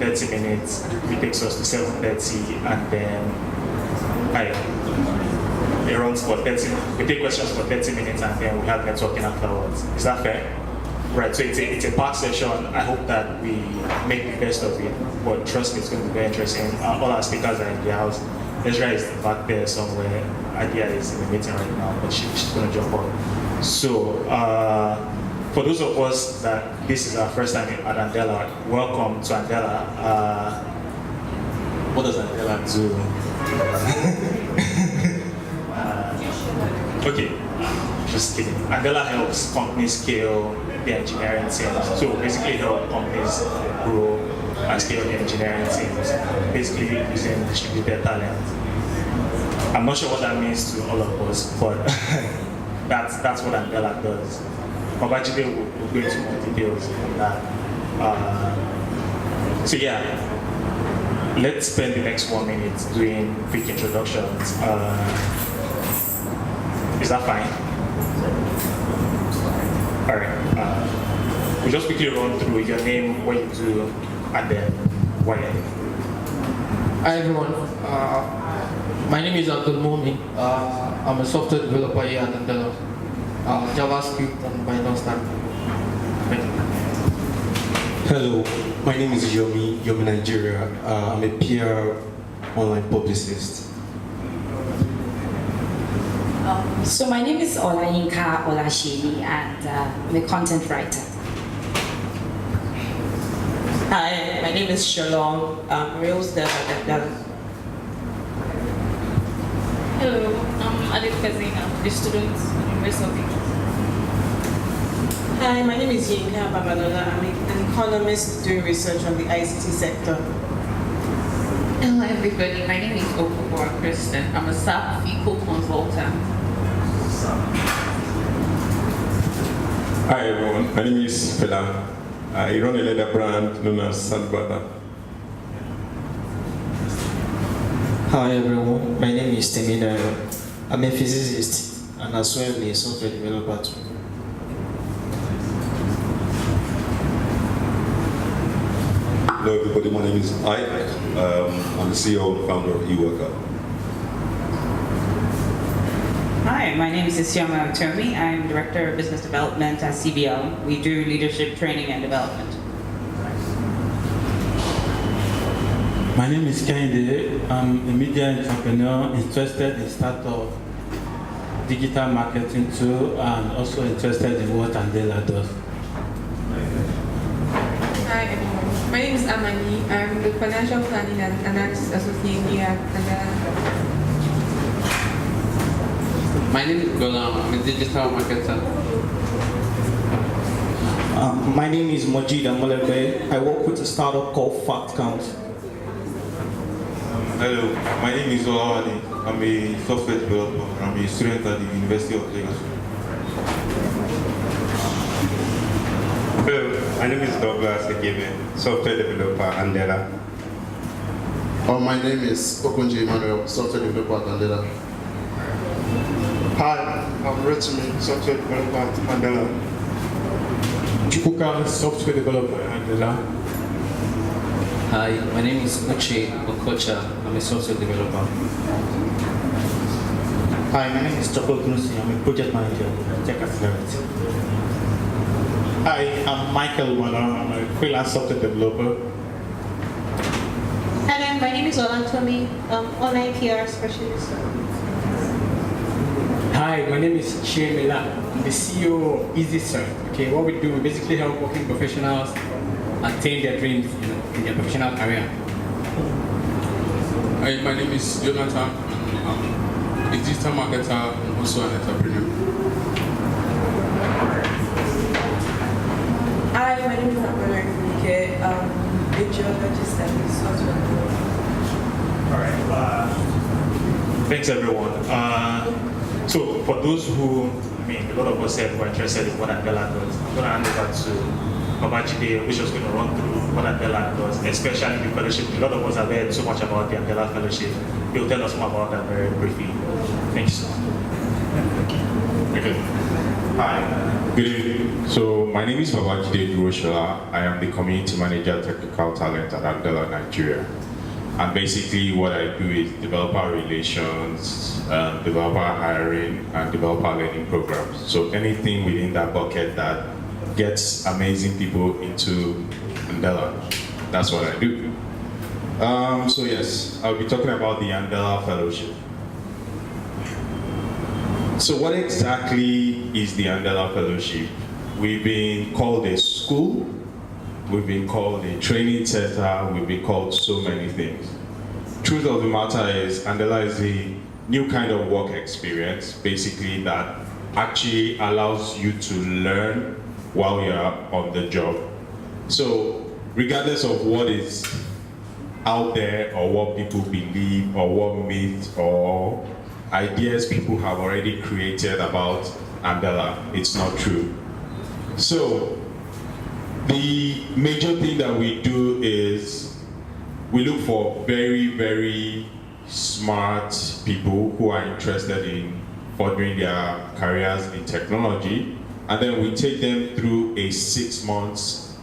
30 minutes. It takes us to 7:30, and then it runs for 30. We take questions for 30 minutes, and then we have networking afterwards. Is that fair? Right. So it's a packed session. I hope that we make the best of it. But trust me, it's going to be very interesting. All our speakers are in the house. Ezra is back there somewhere. Adia is in the meeting right now, but she's going to jump on. So, for those of us that this is our first time at Andela, welcome to Andela. What does Andela do? Okay, just kidding. Andela helps companies scale the engineering teams. So basically help companies grow and scale the engineering teams, basically using distributed talent. I'm not sure what that means to all of us, but that's what Andela does. Babajide will go into more details on that. So yeah, let's spend the next 1 minute doing quick introductions. Is that fine? All right. We'll just quickly run through your name, what you do, and then why. Hi everyone. My name is Abdul Momi. I'm a software developer here at Andela. JavaScript and Python stack. Thank you. Hello, my name is Yomi Nigeria. I'm a PR online publicist. So my name is Olayinka Olashiri, and I'm a content writer. Hi, my name is Shalom. I'm Rails dev at Andela. Hello, I'm Adia, the student at University of England. Hi, my name is Yinka Babalola. I'm an economist doing research on the ICT sector. Hello everybody, my name is Okobora Kristen. I'm a SAP FICO consultant. Hi everyone, my name is Fela. I run a leather brand known as Sandbata. Hi everyone, my name is Temina. I'm a physicist and as well a software developer too. Hello everybody, my name is Ike. I'm the CEO and founder of eWorker. Hi, my name is Isioma Tomi. I'm Director of Business Development at CBL. We do leadership training and development. My name is Kehinde. I'm a media entrepreneur interested in startup, digital marketing too, and also interested in what Andela does. Hi everyone, my name is Amani. I'm the Financial Planning and Analysis Associate here at Andela. My name is Golam. I'm a digital marketer. My name is Majid Amalebe. I work with a startup called FactCount. Hello, my name is Olawale. I'm a software developer. I'm a student at the University of Lagos. Hello, my name is Douglas Ekebe, software developer at Andela. My name is Okunji Emmanuel, software developer at Andela. Hi, I'm Rotimi, software developer at Andela. Chukwuka, software developer at Andela. Hi, my name is Uche Okocha. I'm a software developer. Hi, my name is Choko Grusi. I'm a project manager at Tech Accelerate. Hi, I'm Michael Wala. I'm a freelance software developer. Hello, my name is Olantomi. Online PR specialist. Hi, my name is Chiemela. I'm the CEO of EasyCert. Okay, what we do, we basically help working professionals attain their dreams, in their professional career. Hi, my name is Jonathan. I'm a digital marketer and also an entrepreneur. Hi, my name is Amanda Funke. I'm a geologist and a software developer. All right. Thanks everyone. So for those who, a lot of us said we're interested in what Andela does. I'm going to hand over to Babajide, which is going to run through what Andela does, especially the fellowship. A lot of us have heard so much about the Andela fellowship. He'll tell us more about that very briefly. Thank you so much. Okay. Hi, good evening. So my name is Babajide Duroshola. I am the Community Manager Technical Talent at Andela, Nigeria. And basically what I do is developer relations, developer hiring, and developer learning programs. So anything within that bucket that gets amazing people into Andela, that's what I do. So yes, I'll be talking about the Andela Fellowship. So what exactly is the Andela Fellowship? We've been called a school, we've been called a training center, we've been called so many things. Truth of the matter is, Andela is a new kind of work experience, basically that actually allows you to learn while you're on the job. So regardless of what is out there or what people believe or what myths or ideas people have already created about Andela, it's not true. So the major thing that we do is we look for very, very smart people who are interested in furthering their careers in technology, and then we take them through a 6 months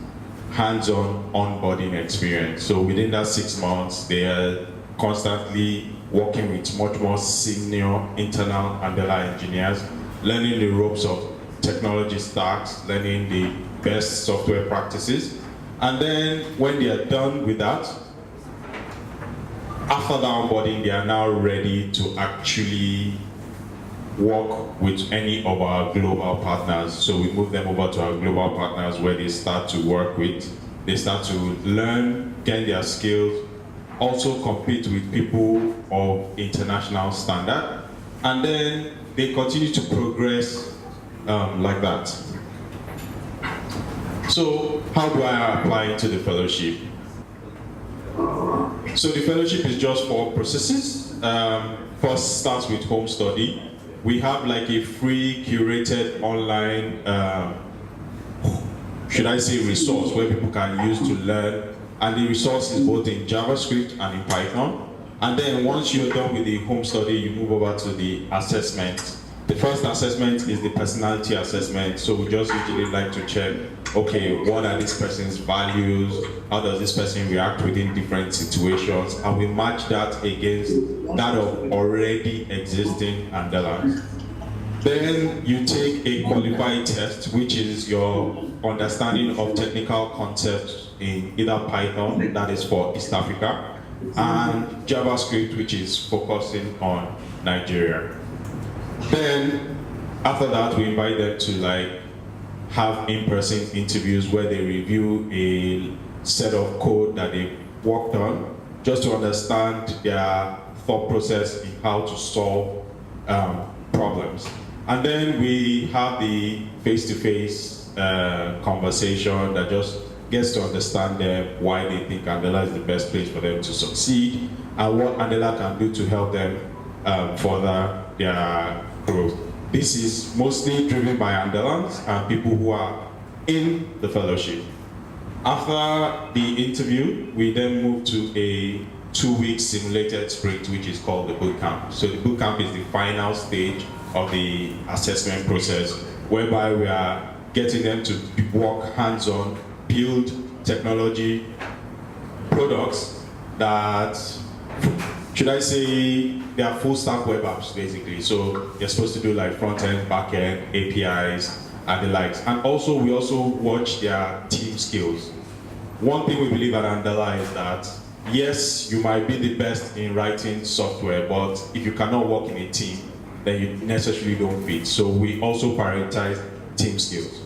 hands-on onboarding experience. So within that 6 months, they are constantly working with much more senior internal Andela engineers, learning the ropes of technology stacks, learning the best software practices. And then when they are done with that, after the onboarding, they are now ready to actually work with any of our global partners. So we move them over to our global partners where they start to work with, they start to learn, gain their skills, also compete with people of international standard, and then they continue to progress like that. So how do I apply into the fellowship? So the fellowship is just 4 processes. First starts with home study. We have like a free curated online, should I say, resource where people can use to learn. And the resource is both in JavaScript and in Python. And then once you're done with the home study, you move over to the assessment. The first assessment is the personality assessment. So we just usually like to check, okay, what are this person's values? How does this person react within different situations? And we match that against that of already existing Andelans. Then you take a qualified test, which is your understanding of technical concepts in either Python, that is for East Africa, and JavaScript, which is focusing on Nigeria. Then after that, we invite them to like have in-person interviews where they review a set of code that they worked on, just to understand their thought process in how to solve problems. And then we have the face-to-face conversation that just gets to understand them, why they think Andela is the best place for them to succeed, and what Andela can do to help them further their growth. This is mostly driven by Andelans and people who are in the fellowship. After the interview, we then move to a 2-week simulated sprint, which is called the bootcamp. So the bootcamp is the final stage of the assessment process, whereby we are getting them to work hands-on, build technology products that, should I say, they are full stack web apps basically. So you're supposed to do like front end, back end, APIs, and the likes. And also, we also watch their team skills. One thing we believe at Andela is that, yes, you might be the best in writing software, but if you cannot work in a team, then you necessarily don't fit. So we also prioritize team skills.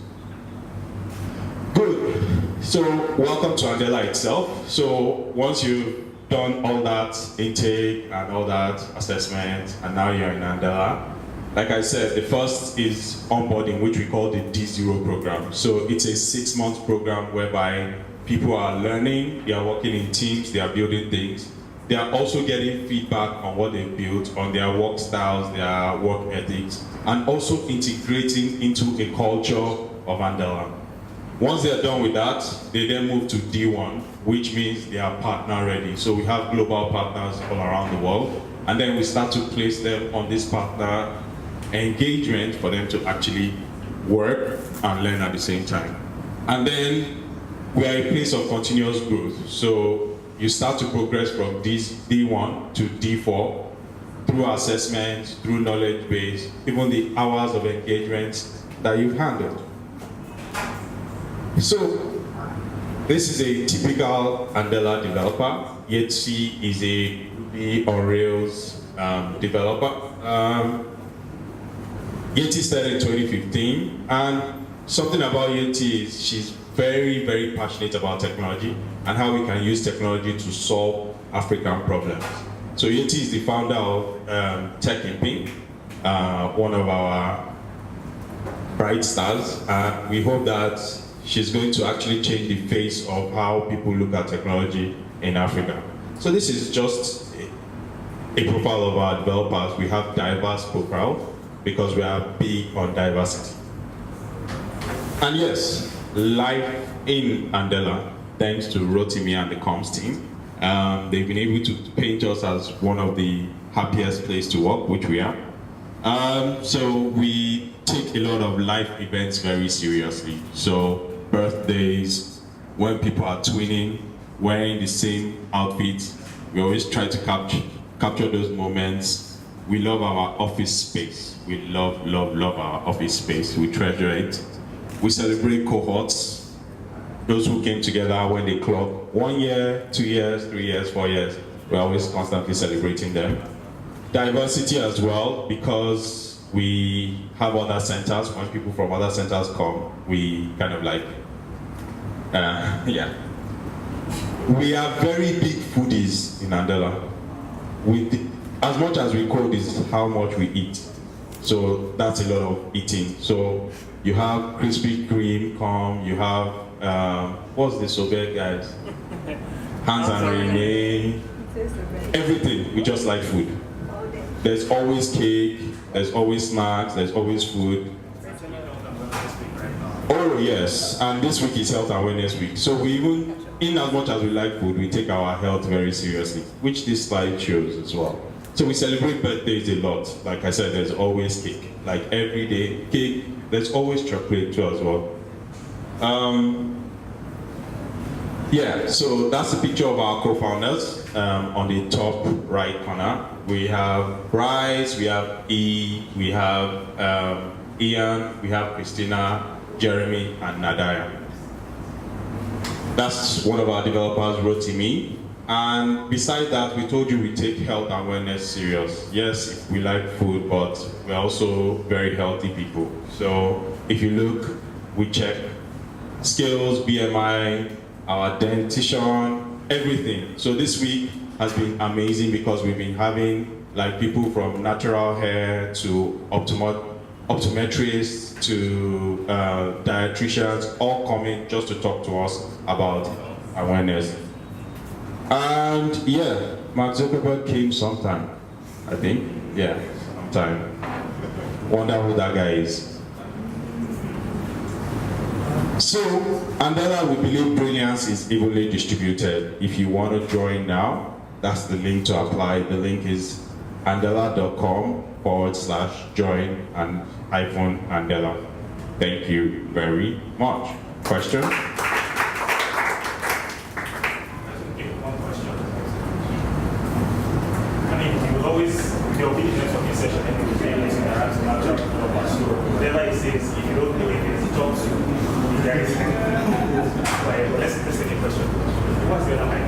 Good. So welcome to Andela itself. So once you've done all that intake and all that assessment, and now you're in Andela, like I said, the first is onboarding, which we call the D0 program. So it's a 6-month program whereby people are learning, they are working in teams, they are building things. They are also getting feedback on what they've built, on their work styles, their work ethics, and also integrating into a culture of Andela. Once they're done with that, they then move to D1, which means they are partner ready. So we have global partners all around the world, and then we start to place them on this partner engagement for them to actually work and learn at the same time. And then we are a place of continuous growth. So you start to progress from D1 to D4 through assessment, through knowledge base, even the hours of engagement that you've handled. So this is a typical Andela developer. Yetsi is a Ruby on Rails developer. Yeti started in 2015, and something about Yeti is she's very, very passionate about technology and how we can use technology to solve African problems. So Yeti is the founder of Tech in Pink, one of our bright stars. We hope that she's going to actually change the face of how people look at technology in Africa. So this is just a profile of our developers. We have diverse profile because we are big on diversity. And yes, life in Andela, thanks to Rotimi and the comms team, they've been able to paint us as one of the happiest places to work, which we are. So we take a lot of life events very seriously. So birthdays, when people are twinning, wearing the same outfits, we always try to capture those moments. We love our office space. We love our office space. We treasure it. We celebrate cohorts, those who came together when they clock 1 year, 2 years, 3 years, 4 years. We're always constantly celebrating them. Diversity as well, because we have other centers. When people from other centers come, we kind of like, yeah. We are very big foodies in Andela. As much as we code is how much we eat. So that's a lot of eating. So you have Krispy Kreme come, you have, what's the Soviet guys? Hans and Rene, everything. We just like food. There's always cake, there's always snacks, there's always food. Oh yes, and this week is Health Awareness Week. So we even, in as much as we like food, we take our health very seriously, which this slide shows as well. So we celebrate birthdays a lot. Like I said, there's always cake. Like every day, cake, there's always chocolate too as well. Yeah, so that's a picture of our co-founders on the top right corner. We have Bryce, we have E, we have Ian, we have Christina, Jeremy, and Nadaya. That's one of our developers, Rotimi. And besides that, we told you we take health and wellness serious. Yes, we like food, but we're also very healthy people. So if you look, we check skills, BMI, our dentition, everything. So this week has been amazing because we've been having like people from natural hair to optometrists to dietitians all coming just to talk to us about awareness. And yeah, Mark Zuckerberg came sometime, I think. Yeah, sometime. Wonder who that guy is. So, Andela, we believe brilliance is evenly distributed. If you want to join now, that's the link to apply. The link is andela.com/join and Andela. Thank you very much. Question? There will be a networking session and we'll be able to interact with our developers. So whatever it says, if you don't believe it, talk to the guys. Let's take a question. What's the other line?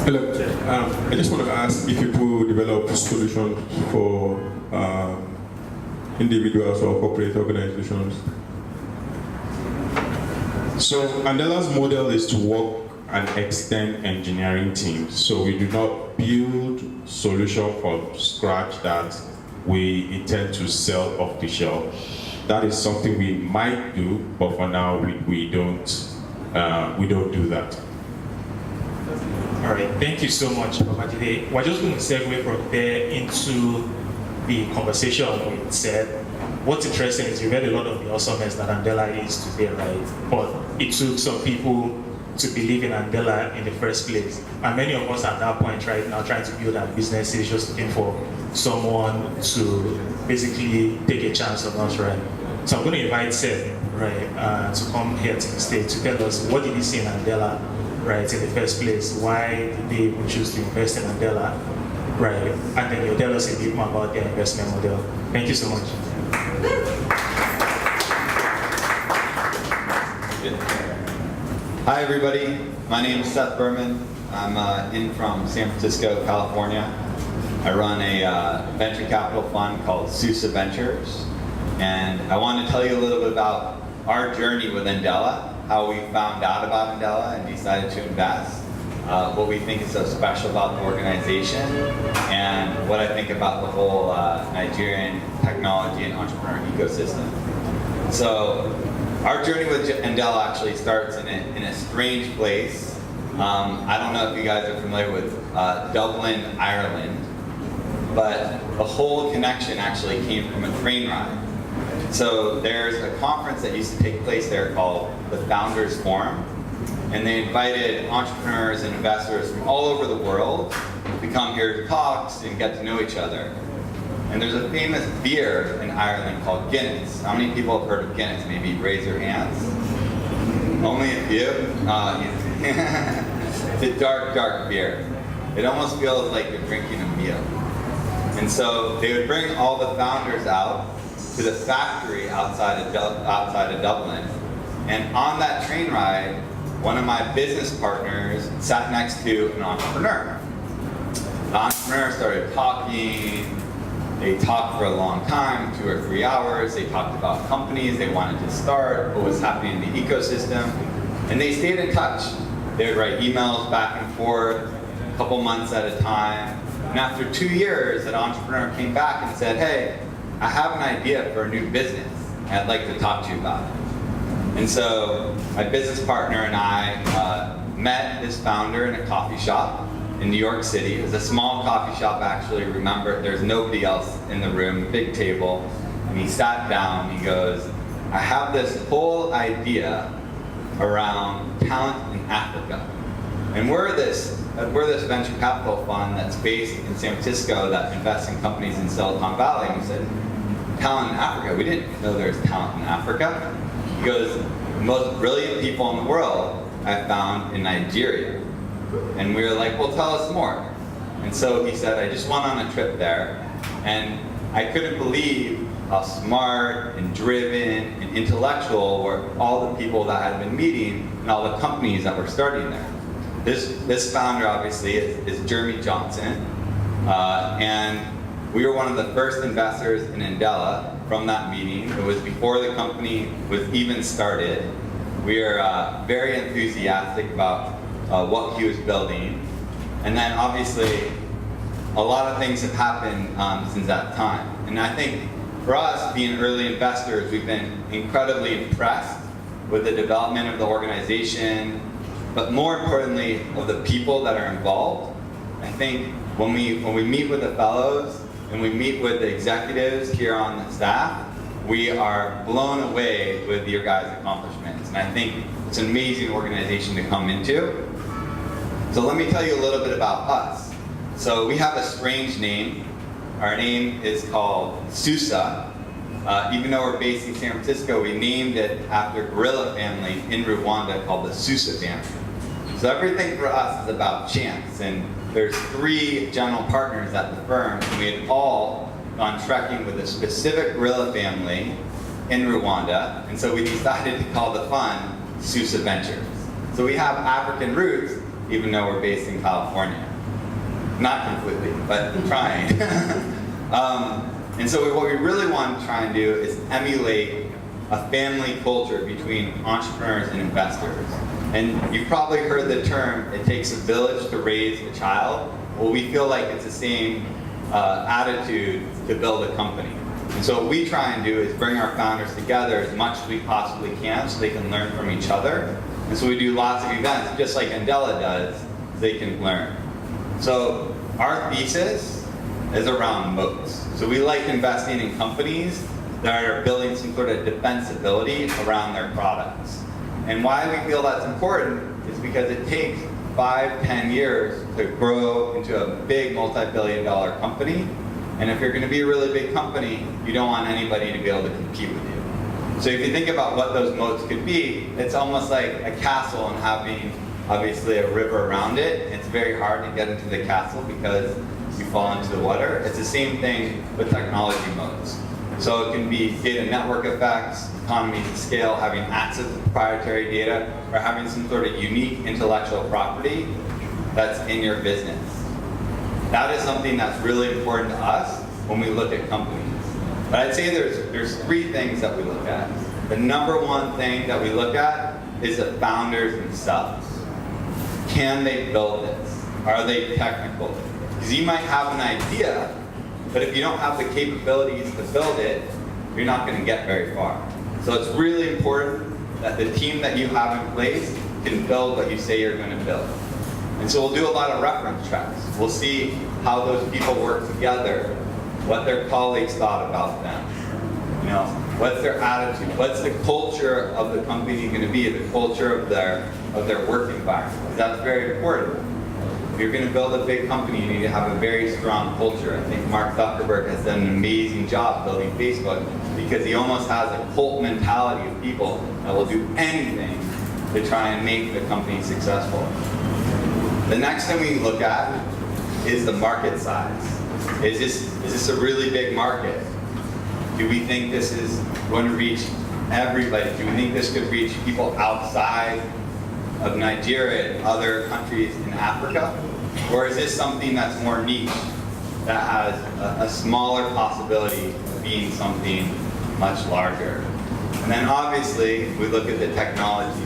Hello. I just want to ask if people develop solutions for individuals or corporate organizations. So Andela's model is to work and extend engineering teams. So we do not build solution from scratch that we intend to sell off the shelf. That is something we might do, but for now we don't do that. All right, thank you so much, Babajide. We're just going to segue from there into the conversation we said. What's interesting is you read a lot of the awesomeness that Andela is today, right? But it took some people to believe in Andela in the first place. And many of us at that point right now trying to build our businesses, just looking for someone to basically take a chance on us, right? So I'm going to invite Seth, right, to come here to the stage to tell us what did he see in Andela, right, in the first place? Why did they even choose to invest in Andela, right? And then you'll tell us a bit more about their investment model. Thank you so much. Hi everybody, my name is Seth Berman. I'm in from San Francisco, California. I run a venture capital fund called Sowho Ventures. And I want to tell you a little bit about our journey with Andela, how we found out about Andela and decided to invest, what we think is so special about the organization, and what I think about the whole Nigerian technology and entrepreneur ecosystem. So our journey with Andela actually starts in a strange place. I don't know if you guys are familiar with Dublin, Ireland, but the whole connection actually came from a train ride. So there's a conference that used to take place there called the Founders Forum, and they invited entrepreneurs and investors from all over the world to come here to talk and get to know each other. And there's a famous beer in Ireland called Guinness. How many people have heard of Guinness? Maybe raise your hands. Only a few? It's a dark, dark beer. It almost feels like you're drinking a meal. And so they would bring all the founders out to the factory outside of Dublin. And on that train ride, one of my business partners sat next to an entrepreneur. The entrepreneur started talking. They talked for a long time, 2 or 3 hours. They talked about companies they wanted to start, what was happening in the ecosystem, and they stayed in touch. They would write emails back and forth, a couple months at a time. And after 2 years, that entrepreneur came back and said, hey, I have an idea for a new business. I'd like to talk to you about it. And so my business partner and I met this founder in a coffee shop in New York City. It was a small coffee shop, actually. Remember, there's nobody else in the room, big table. And he sat down, he goes, I have this whole idea around talent in Africa. And we're this venture capital fund that's based in San Francisco that invests in companies in Silicon Valley. And we said, talent in Africa? We didn't know there's talent in Africa. He goes, the most brilliant people in the world I found in Nigeria. And we were like, well, tell us more. And so he said, I just went on a trip there, and I couldn't believe how smart and driven and intellectual were all the people that I had been meeting and all the companies that were starting there. This founder, obviously, is Jeremy Johnson, and we were one of the first investors in Andela from that meeting. It was before the company was even started. We are very enthusiastic about what he was building. And then obviously, a lot of things have happened since that time. And I think for us, being early investors, we've been incredibly impressed with the development of the organization, but more importantly, of the people that are involved. I think when we meet with the fellows and we meet with the executives here on the staff, we are blown away with your guys' accomplishments. And I think it's an amazing organization to come into. So let me tell you a little bit about us. So we have a strange name. Our name is called Sowho. Even though we're based in San Francisco, we named it after a gorilla family in Rwanda called the Sowho family. So everything for us is about chance. And there's 3 general partners at the firm, and we had all gone trekking with a specific gorilla family in Rwanda. And so we decided to call the fund Sowho Ventures. So we have African roots, even though we're based in California. Not completely, but trying. And so what we really want to try and do is emulate a family culture between entrepreneurs and investors. And you've probably heard the term, it takes a village to raise a child. Well, we feel like it's the same attitude to build a company. And so what we try and do is bring our founders together as much as we possibly can so they can learn from each other. And so we do lots of events, just like Andela does, so they can learn. So our thesis is around moats. So we like investing in companies that are building some sort of defensibility around their products. And why we feel that's important is because it takes 5-10 years to grow into a big multi-billion-dollar company. And if you're going to be a really big company, you don't want anybody to be able to compete with you. So if you think about what those moats could be, it's almost like a castle and having obviously a river around it. It's very hard to get into the castle because you fall into the water. It's the same thing with technology moats. So it can be data network effects, economies of scale, having access to proprietary data, or having some sort of unique intellectual property that's in your business. That is something that's really important to us when we look at companies. But I'd say there's three things that we look at. The number one thing that we look at is the founders themselves. Can they build this? Are they technical? Because you might have an idea, but if you don't have the capabilities to build it, you're not going to get very far. So it's really important that the team that you have in place can build what you say you're going to build. And so we'll do a lot of reference checks. We'll see how those people work together, what their colleagues thought about them, what's their attitude, what's the culture of the company going to be, the culture of their work environment. That's very important. If you're going to build a big company, you need to have a very strong culture. I think Mark Zuckerberg has done an amazing job building Facebook because he almost has a cult mentality of people that will do anything to try and make the company successful. The next thing we look at is the market size. Is this a really big market? Do we think this is going to reach everybody? Do we think this could reach people outside of Nigeria and other countries in Africa? Or is this something that's more niche, that has a smaller possibility of being something much larger? And then obviously, we look at the technology.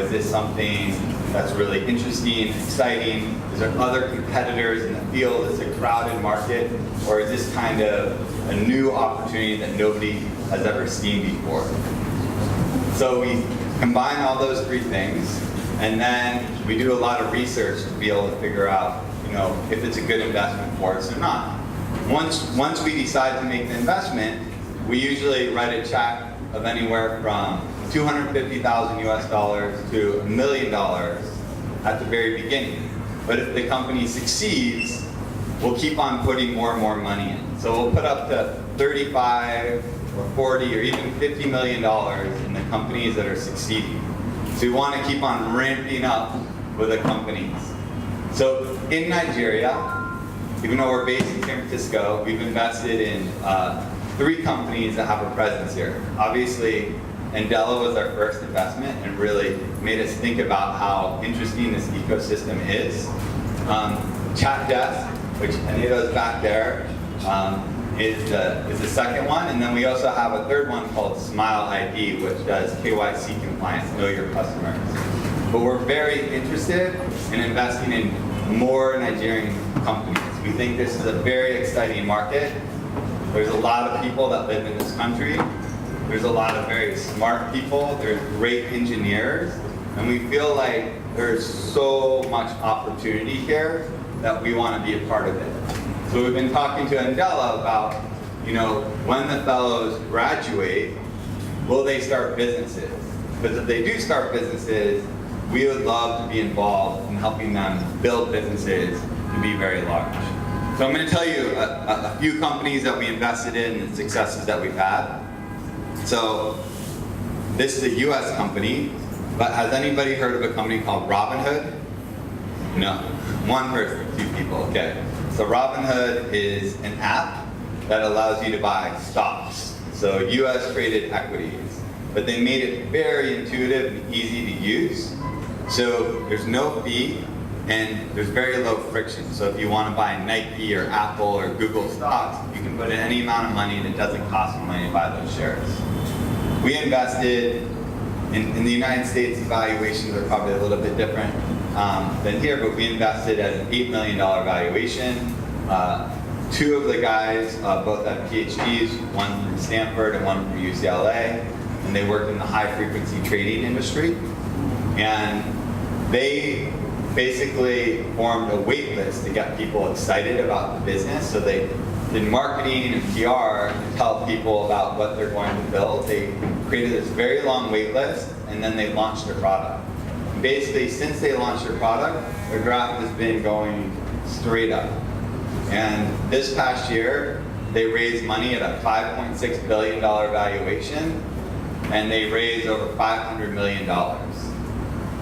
Is this something that's really interesting, exciting? Is there other competitors in the field? Is it a crowded market? Or is this kind of a new opportunity that nobody has ever seen before? So we combine all those three things, and then we do a lot of research to be able to figure out, if it's a good investment for us or not. Once we decide to make the investment, we usually write a check of anywhere from $250,000 US to $1 million at the very beginning. But if the company succeeds, we'll keep on putting more and more money in. So we'll put up to 35 or 40 or even $50 million in the companies that are succeeding. So we want to keep on ramping up with the companies. So in Nigeria, even though we're based in San Francisco, we've invested in 3 companies that have a presence here. Obviously, Andela was our first investment and really made us think about how interesting this ecosystem is. ChatDesk, which Anita's back there, is the second one. And then we also have a third one called Smile ID, which does KYC compliance, know your customers. But we're very interested in investing in more Nigerian companies. We think this is a very exciting market. There's a lot of people that live in this country. There's a lot of very smart people. There's great engineers. And we feel like there's so much opportunity here that we want to be a part of it. So we've been talking to Andela about, when the fellows graduate, will they start businesses? Because if they do start businesses, we would love to be involved in helping them build businesses to be very large. So I'm going to tell you a few companies that we invested in and successes that we've had. So this is a US company, but has anybody heard of a company called Robinhood? No. One person, 2 people, okay. So Robinhood is an app that allows you to buy stocks, so US traded equities. But they made it very intuitive and easy to use. So there's no fee and there's very low friction. So if you want to buy Nike or Apple or Google stocks, you can put in any amount of money and it doesn't cost you money to buy those shares. We invested in the United States, valuations are probably a little bit different than here, but we invested at an $8 million valuation. 2 of the guys both have PhDs, one from Stanford and one from UCLA, and they worked in the high frequency trading industry. And they basically formed a wait list to get people excited about the business. So they did marketing and PR to tell people about what they're going to build. They created this very long wait list, and then they launched their product. And basically, since they launched their product, their graph has been going straight up. And this past year, they raised money at a $5.6 billion valuation. and they raised over $500 million.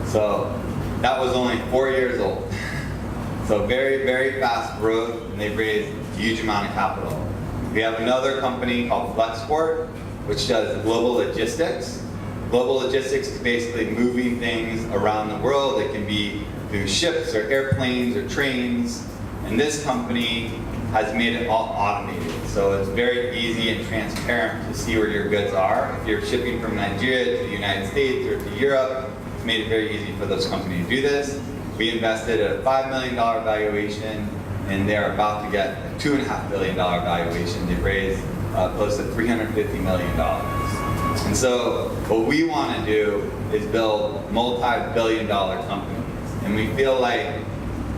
So that was only 4 years old. So very, very fast growth, and they've raised a huge amount of capital. We have another company called Flexport, which does global logistics. Global logistics is basically moving things around the world. It can be through ships or airplanes or trains. And this company has made it all automated. So it's very easy and transparent to see where your goods are. If you're shipping from Nigeria to the United States or to Europe, it's made it very easy for those companies to do this. We invested at a $5 million valuation, and they're about to get a $2.5 billion valuation. They've raised close to $350 million. And so what we want to do is build multi-billion-dollar companies. And we feel like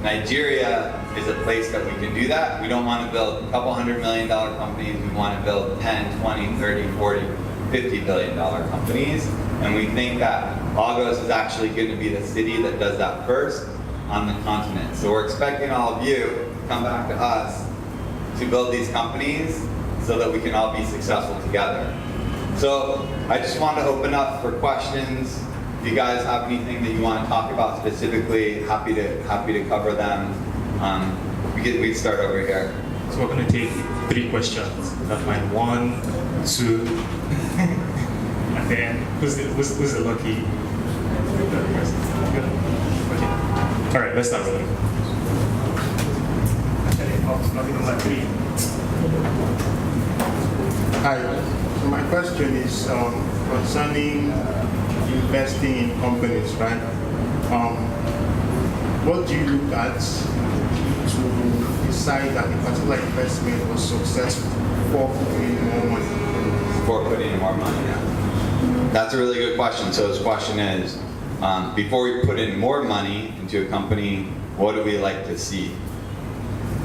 Nigeria is a place that we can do that. We don't want to build a couple $100 million companies. We want to build 10, 20, 30, 40, $50 billion companies. And we think that Lagos is actually going to be the city that does that first on the continent. So we're expecting all of you to come back to us to build these companies so that we can all be successful together. So I just want to open up for questions. If you guys have anything that you want to talk about specifically, happy to cover them. We can start over here. So we're going to take 3 questions. That's mine. 1, 2, and then who's the lucky person? Okay. All right, let's start with him. Number 3. Hi. So my question is concerning investing in companies, right? What do you look at to decide that a particular investment was successful for putting in more money? Before putting in more money, yeah. That's a really good question. So his question is, before we put in more money into a company, what do we like to see?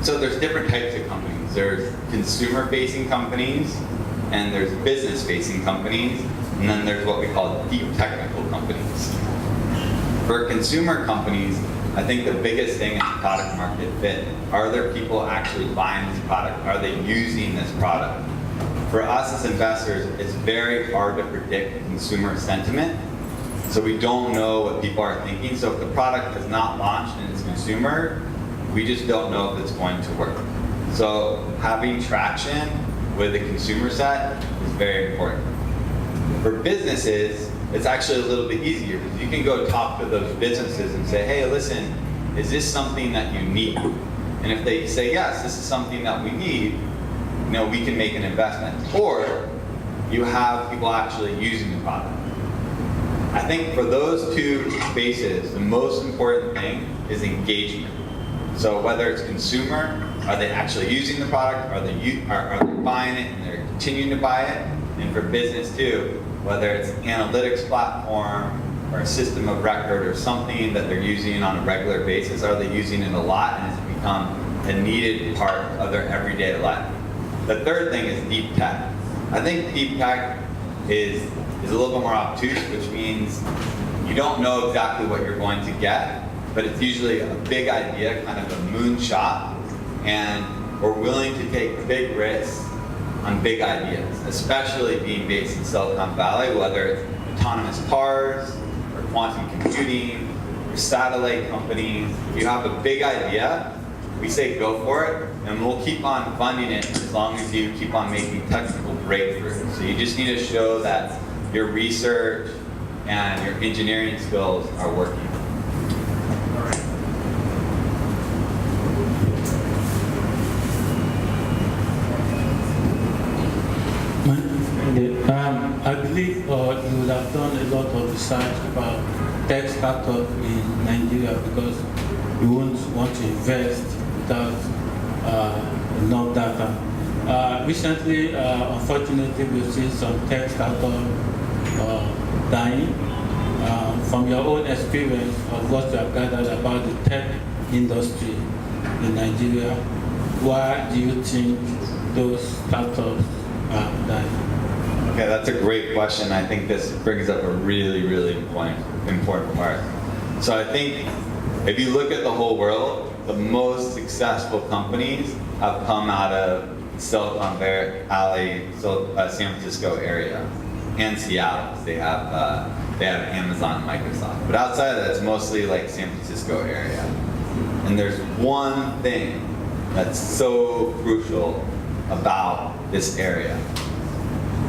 So there's different types of companies. There's consumer-facing companies, and there's business-facing companies, and then there's what we call deep technical companies. For consumer companies, I think the biggest thing is product market fit. Are there people actually buying this product? Are they using this product? For us as investors, it's very hard to predict consumer sentiment. So we don't know what people are thinking. So if the product is not launched and it's consumer, we just don't know if it's going to work. So having traction with the consumer set is very important. For businesses, it's actually a little bit easier because you can go talk to those businesses and say, hey, listen, is this something that you need? And if they say, yes, this is something that we need, we can make an investment. Or you have people actually using the product. I think for those 2 spaces, the most important thing is engagement. So whether it's consumer, are they actually using the product? Are they buying it and they're continuing to buy it? And for business too, whether it's an analytics platform or a system of record or something that they're using on a regular basis, are they using it a lot and has it become a needed part of their everyday life? The third thing is deep tech. I think deep tech is a little bit more obtuse, which means you don't know exactly what you're going to get, but it's usually a big idea, kind of a moonshot, and we're willing to take big risks on big ideas, especially being based in Silicon Valley, whether it's autonomous cars, or quantum computing, or satellite companies. If you have a big idea, we say go for it, and we'll keep on funding it as long as you keep on making technical breakthroughs. So you just need to show that your research and your engineering skills are working. I believe you would have done a lot of research about tech startup in Nigeria because you won't want to invest without enough data. Recently, unfortunately, we've seen some tech startup dying. From your own experience of what you have gathered about the tech industry in Nigeria, why do you think those startups are dying? Okay, that's a great question. I think this brings up a really, really important part. So I think if you look at the whole world, the most successful companies have come out of Silicon Valley, San Francisco area. and Seattle. They have Amazon and Microsoft. But outside of that, it's mostly like San Francisco area. And there's one thing that's so crucial about this area.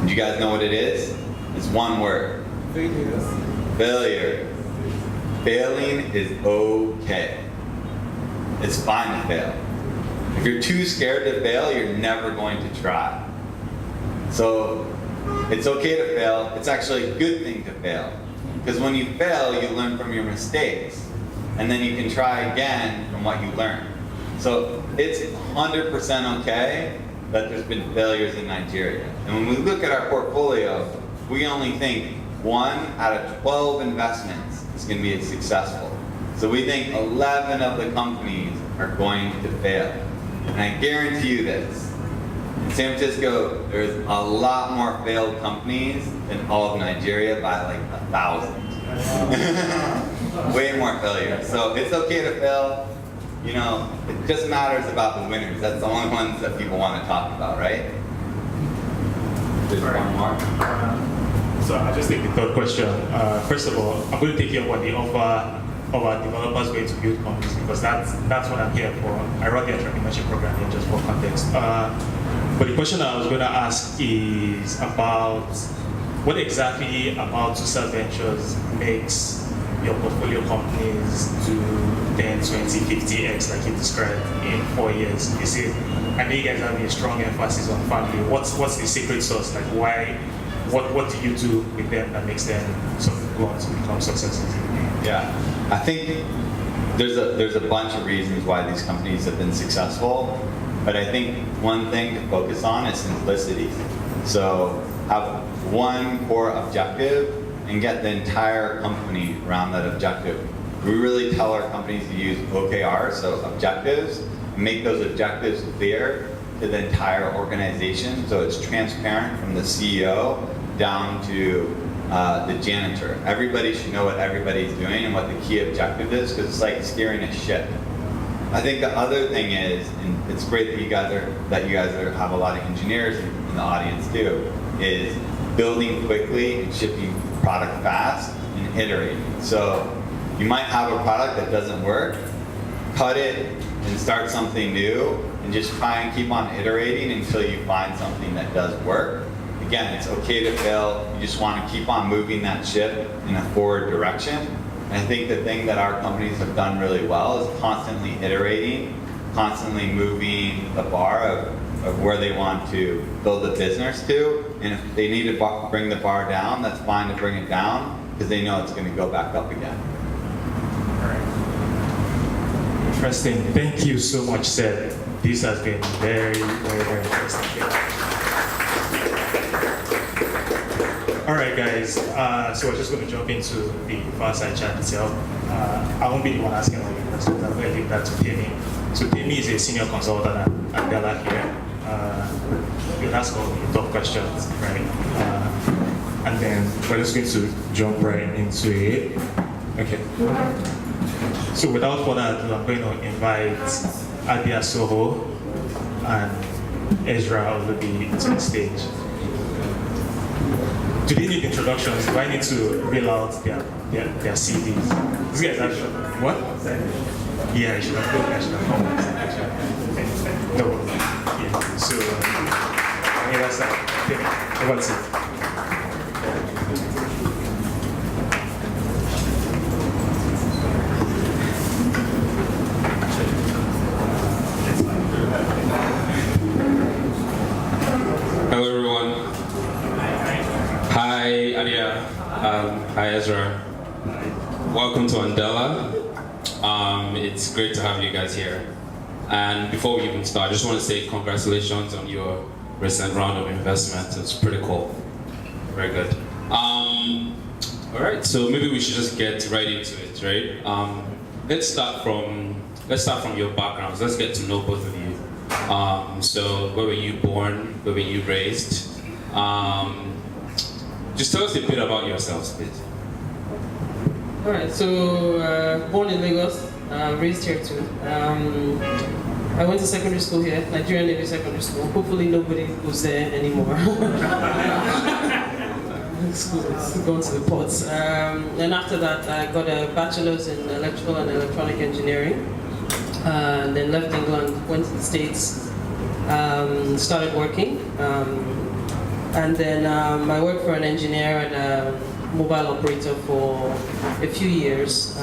Do you guys know what it is? It's one word. Failure. Failing is okay. It's fine to fail. If you're too scared to fail, you're never going to try. So it's okay to fail. It's actually a good thing to fail. Because when you fail, you learn from your mistakes. And then you can try again from what you learned. So it's 100% okay that there's been failures in Nigeria. And when we look at our portfolio, we only think 1 out of 12 investments is going to be successful. So we think 11 of the companies are going to fail. And I guarantee you this, in San Francisco, there's a lot more failed companies than all of Nigeria by like 1,000. Way more failures. So it's okay to fail. You know, it just matters about the winners. That's the only ones that people want to talk about, right? There's one more. So I just take the third question. First of all, I'm going to take you about the offer of our developers going to build companies, because that's what I'm here for. I run the entrepreneurship program here just for context. But the question I was going to ask is about what exactly about social ventures makes your portfolio companies do 10, 20, 50x like you described in 4 years. You see, I know you guys have a strong emphasis on family. What's the secret sauce? Like why? What do you do with them that makes them go on to become successful? Yeah, I think there's a bunch of reasons why these companies have been successful, but I think one thing to focus on is simplicity. So have one core objective and get the entire company around that objective. We really tell our companies to use OKRs, so objectives, and make those objectives clear to the entire organization, so it's transparent from the CEO down to the janitor. Everybody should know what everybody's doing and what the key objective is, because it's like steering a ship. I think the other thing is, and it's great that you guys have a lot of engineers in the audience too, is building quickly and shipping product fast and iterating. So you might have a product that doesn't work, cut it and start something new, and just try and keep on iterating until you find something that does work. Again, it's okay to fail. You just want to keep on moving that ship in a forward direction. And I think the thing that our companies have done really well is constantly iterating, constantly moving the bar of where they want to build a business to. And if they need to bring the bar down, that's fine to bring it down, because they know it's going to go back up again. All right. Interesting. Thank you so much, Seth. This has been very, very, very interesting. All right, guys. So we're just going to jump into the Fireside Chat itself. I won't be the one asking all the questions. I'm going to leave that to Timmy. So Timmy is a senior consultant at Della here. You'll ask all the top questions, right? And then we're just going to jump right into it. Okay. So without further ado, I'm going to invite Adia, Sowho, and Ezra, Olubi to the stage. Do they need introductions? Do I need to reel out their CVs? These guys actually, what? Yeah, I should have come. No. Yeah. So, that's that. What's it? Hello everyone. Hi Adia. Hi Ezra. Welcome to Andela. It's great to have you guys here. And before we even start, I just want to say congratulations on your recent round of investment. It's pretty cool. Very good. All right, so maybe we should just get right into it, right? Let's start from your backgrounds. Let's get to know both of you. So where were you born? Where were you raised? Just tell us a bit about yourselves, please. All right, so born in Lagos, raised here too. I went to secondary school here, Nigerian Navy Secondary School. Hopefully nobody goes there anymore. it's gone to the pots. And after that, I got a bachelor's in electrical and electronic engineering. Then left England, went to the States, started working. And then I worked for an engineer and a mobile operator for a few years.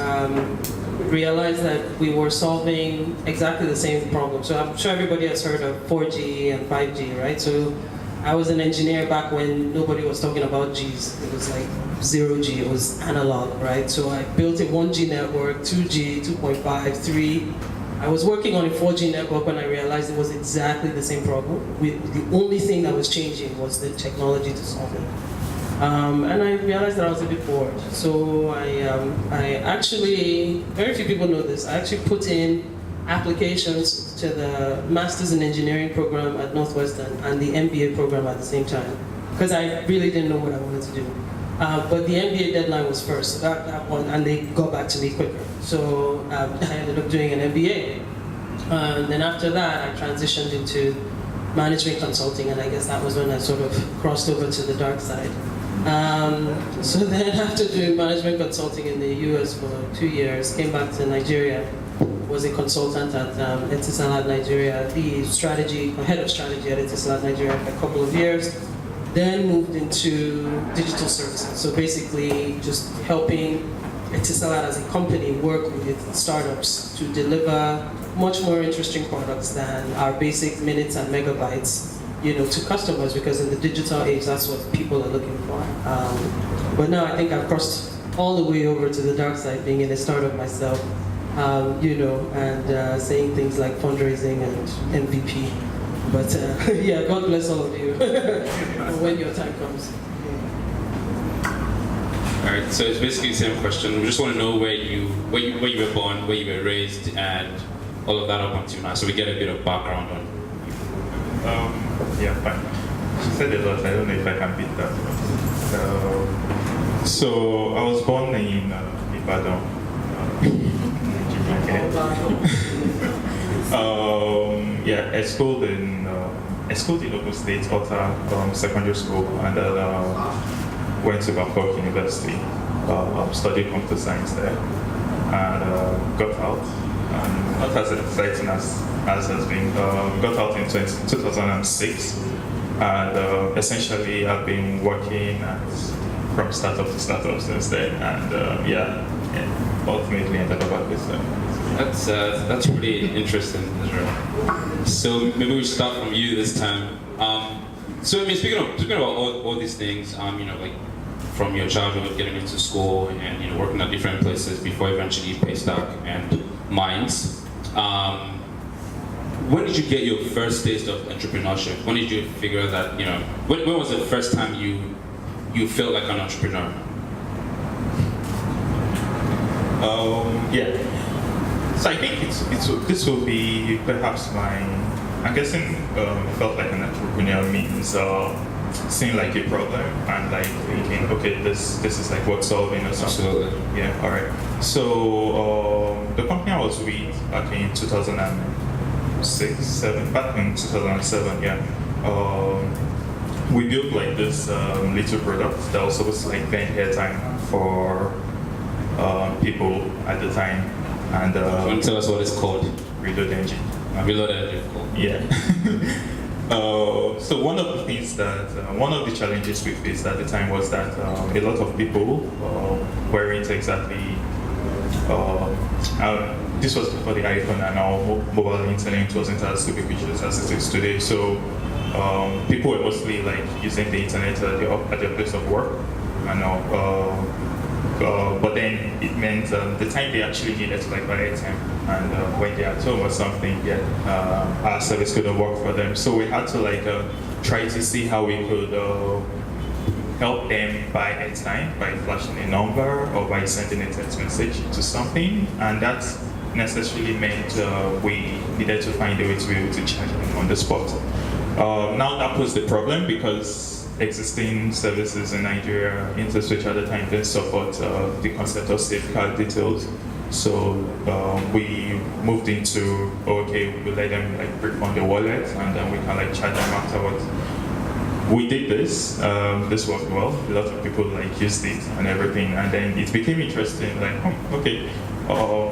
Realized that we were solving exactly the same problem. So I'm sure everybody has heard of 4G and 5G, right? So I was an engineer back when nobody was talking about Gs. It was like 0G, it was analog, right? So I built a 1G network, 2G, 2.5, 3. I was working on a 4G network when I realized it was exactly the same problem. The only thing that was changing was the technology to solve it. And I realized that I was a bit bored. So I actually, very few people know this, I actually put in applications to the Masters in Engineering program at Northwestern and the MBA program at the same time, because I really didn't know what I wanted to do. But the MBA deadline was first, so that one, and they got back to me quicker. So I ended up doing an MBA. And then after that, I transitioned into management consulting, and I guess that was when I sort of crossed over to the dark side. So then after doing management consulting in the US for 2 years, came back to Nigeria, was a consultant at Etisalat Nigeria, the head of strategy at Etisalat Nigeria for a couple of years. Then moved into digital services. So basically just helping Etisalat as a company work with startups to deliver much more interesting products than our basic minutes and megabytes, to customers, because in the digital age, that's what people are looking for. But now I think I've crossed all the way over to the dark side, being in a startup myself, and saying things like fundraising and MVP. But yeah, God bless all of you when your time comes. All right, so it's basically the same question. We just want to know where you were born, where you were raised, and all of that up until now, so we get a bit of background on. Yeah, fine. She said a lot. I don't know if I can beat that. So I was born in Ibadan. Yeah, I schooled in Ogun State, Ota Secondary School, and then went to Bangkok University. Studied computer science there, and got out. Not as exciting as has been. Got out in 2006, and essentially I've been working from startup to startup since then, and ultimately ended up at this. That's pretty interesting, Ezra. So maybe we start from you this time. So I mean, speaking about all these things, like from your childhood, getting into school, and working at different places before eventually Paystack and Minds. When did you get your first taste of entrepreneurship? When did you figure that, when was the first time you felt like an entrepreneur? Yeah. So I think this will be perhaps I'm guessing felt like an entrepreneur means seeing like a problem and like thinking, okay, this is like worth solving or something. Absolutely. Yeah, all right. So the company I was with back in 2007, we built like this little product that was supposed to like vend airtime for people at the time. And you want to tell us what it's called? Reload Engine. Reload Engine, cool. Yeah. So one of the challenges we faced at the time was that a lot of people weren't exactly. This was before the iPhone, and our mobile internet wasn't as ubiquitous as it is today. So people were mostly like using the internet at their place of work, but then it meant the time they actually needed to like buy airtime, and when they're at home or something, our service couldn't work for them. So we had to like try to see how we could help them buy airtime by flashing a number or by sending a text message to something, and that necessarily meant we needed to find a way to be able to charge them on the spot. Now that was the problem because existing services in Nigeria, InterSwitch at the time, didn't support the concept of safeguard details. So we moved into, we let them like brick on the wallet, and then we can like charge them afterwards. we did this. This worked well. A lot of people like used it and everything, and then it became interesting. Like, okay,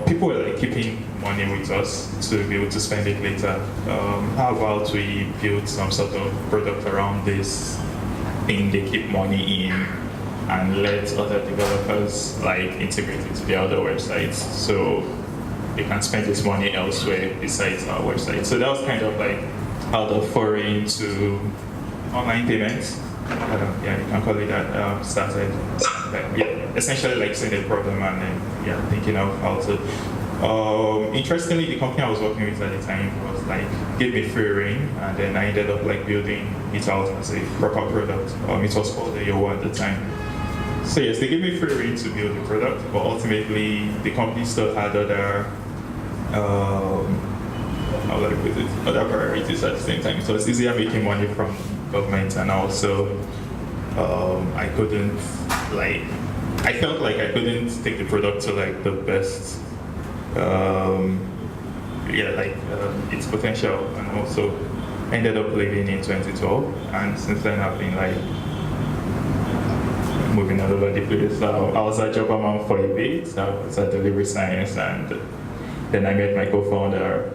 people were like keeping money with us to be able to spend it later. How about we build some sort of product around this thing they keep money in, and let other developers like integrate it to their other websites, so they can spend this money elsewhere besides our website. So that was kind of like how the foray into online payments, yeah, you can call it that, started. Yeah, essentially like seeing the problem and then yeah, thinking of how to. Interestingly, the company I was working with at the time was like gave me free rein, and then I ended up like building it out as a proper product. It was called the Yowo at the time. So yes, they gave me free rein to build the product, but ultimately the company still had other, how would I put it, other priorities at the same time. So it's easier making money from government, and also I couldn't like, I felt like I couldn't take the product to like the best, its potential, and also ended up leaving in 2012, and since then I've been like moving all over the place. So I was at Jobberman for a bit. I was at Delivery Science, and then I met my co-founder.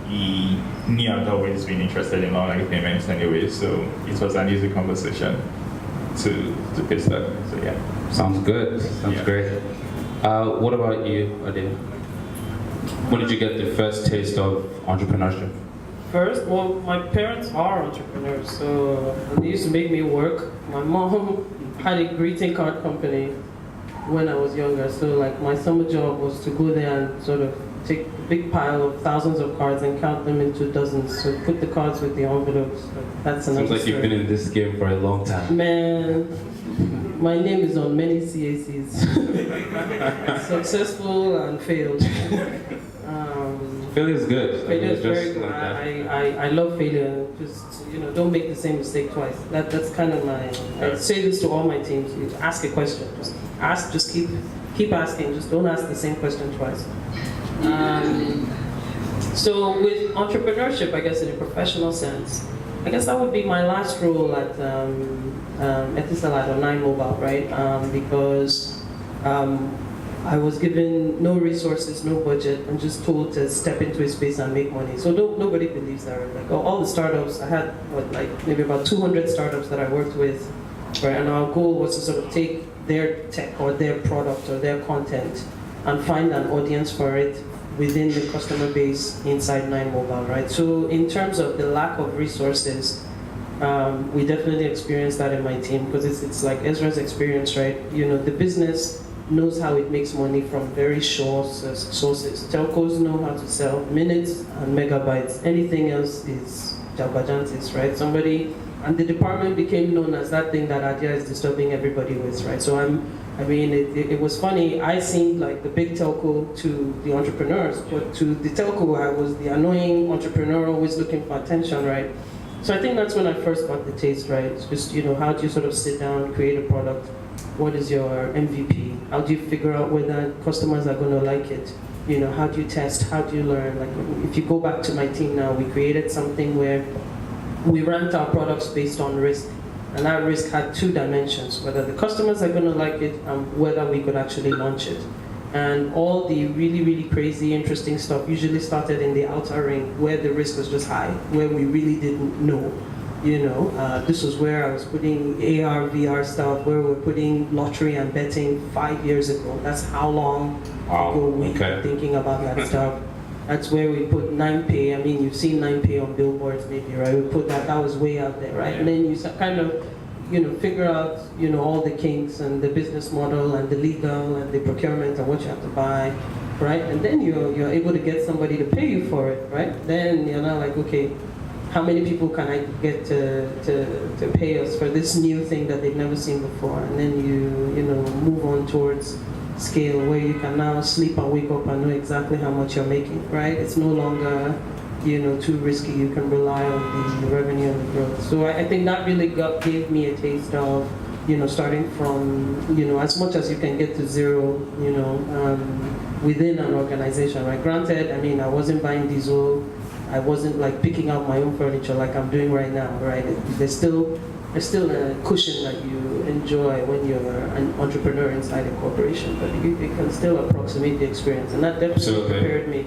He knew I'd always been interested in online payments anyway, so it was an easy conversation to pitch that. So yeah. Sounds good. Sounds great. What about you, Adia? When did you get the first taste of entrepreneurship? First, well, my parents are entrepreneurs, so they used to make me work. My mom had a greeting card company when I was younger, so like my summer job was to go there and sort of take a big pile of thousands of cards and count them into dozens. So put the cards with the envelopes. That's another Seems like you've been in this game for a long time. Man, my name is on many CACs. Successful and failed. Failure is good. Failure is very good. I love failure. Just, don't make the same mistake twice. That's kind of my, I say this to all my teams. You ask a question. Just ask, just keep asking. Just don't ask the same question twice. So with entrepreneurship, I guess in a professional sense, I guess that would be my last role at Etisalat or 9 Mobile, right? Because I was given no resources, no budget, and just told to step into a space and make money. So nobody believes that. Right? Like all the startups, I had maybe about 200 startups that I worked with, right? And our goal was to sort of take their tech or their product or their content and find an audience for it within the customer base inside 9 Mobile, right? So in terms of the lack of resources, we definitely experienced that in my team, because it's like Ezra's experience, right? The business knows how it makes money from very sure sources. Telcos know how to sell minutes and megabytes. Anything else is jalbajantis, right? And the department became known as that thing that Adia is disturbing everybody with, right? So it was funny. I seemed like the big telco to the entrepreneurs, but to the telco, I was the annoying entrepreneur always looking for attention, right? So I think that's when I first got the taste, right? It's just, how do you sort of sit down, create a product? What is your MVP? How do you figure out whether customers are going to like it? How do you test? How do you learn? Like, if you go back to my team now, we created something where we ranked our products based on risk. And that risk had 2 dimensions, whether the customers are going to like it and whether we could actually launch it. And all the really, really crazy, interesting stuff usually started in the outer ring, where the risk was just high, where we really didn't know. This was where I was putting AR, VR stuff, where we were putting lottery and betting 5 years ago. That's how long ago we were thinking about that stuff. That's where we put 9Pay. I mean, you've seen 9Pay on billboards maybe, right? We put that was way out there, right? And then you kind of, figure out, all the kinks and the business model and the legal and the procurement and what you have to buy, right? And then you're able to get somebody to pay you for it, right? Then you're now like, okay, how many people can I get to pay us for this new thing that they've never seen before? And then you move on towards scale, where you can now sleep and wake up and know exactly how much you're making, right? It's no longer, too risky. You can rely on the revenue and the growth. So I think that really gave me a taste of, starting from, as much as you can get to zero, within an organization, right? Granted, I wasn't buying diesel. I wasn't like picking out my own furniture like I'm doing right now, right? There's still there's still a cushion that you enjoy when you're an entrepreneur inside a corporation, but it can still approximate the experience, and that definitely prepared me.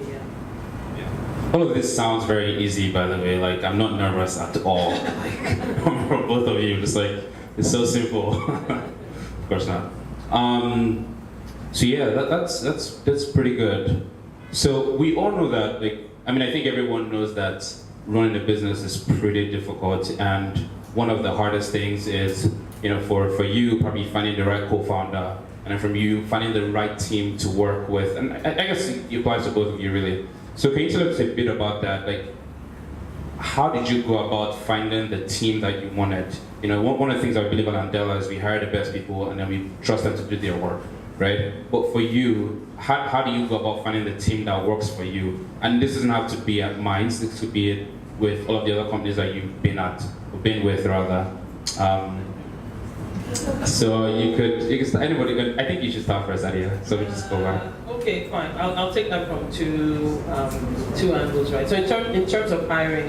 All of this sounds very easy, by the way. Like, I'm not nervous at all. Like, for both of you, just like, it's so simple. Of course not. So yeah, that's pretty good. So we all know that, like, I mean, I think everyone knows that running a business is pretty difficult, and one of the hardest things is, you know, for you, probably finding the right co-founder, and then from you, finding the right team to work with, and I guess it applies to both of you, really. So can you tell us a bit about that? Like, how did you go about finding the team that you wanted? You know, one of the things I believe at Andela is we hire the best people and then we trust them to do their work, right? But for you, how do you go about finding the team that works for you? And this doesn't have to be at Minds, this could be with all of the other companies that you've been with rather. So you can start, anybody, I think you should start first, Adia, so we just go back. Okay, fine. I'll take that from two angles, right? So in terms of hiring,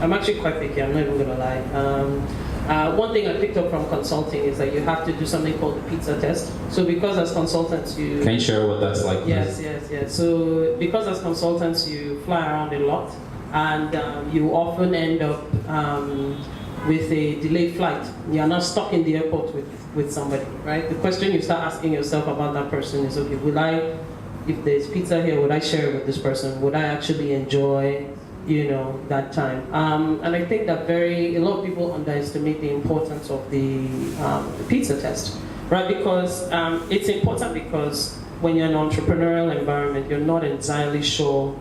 I'm actually quite picky, I'm not even gonna lie. One thing I picked up from consulting is that you have to do something called the pizza test. So because as consultants you... Can you share what that's like, please? Yes. So because as consultants you fly around a lot, and you often end up with a delayed flight. You're not stuck in the airport with somebody, right? The question you start asking yourself about that person is, okay, if there's pizza here, would I share it with this person? Would I actually enjoy, that time? And I think that a lot of people underestimate the importance of the pizza test, right? Because it's important because when you're in an entrepreneurial environment, you're not entirely sure,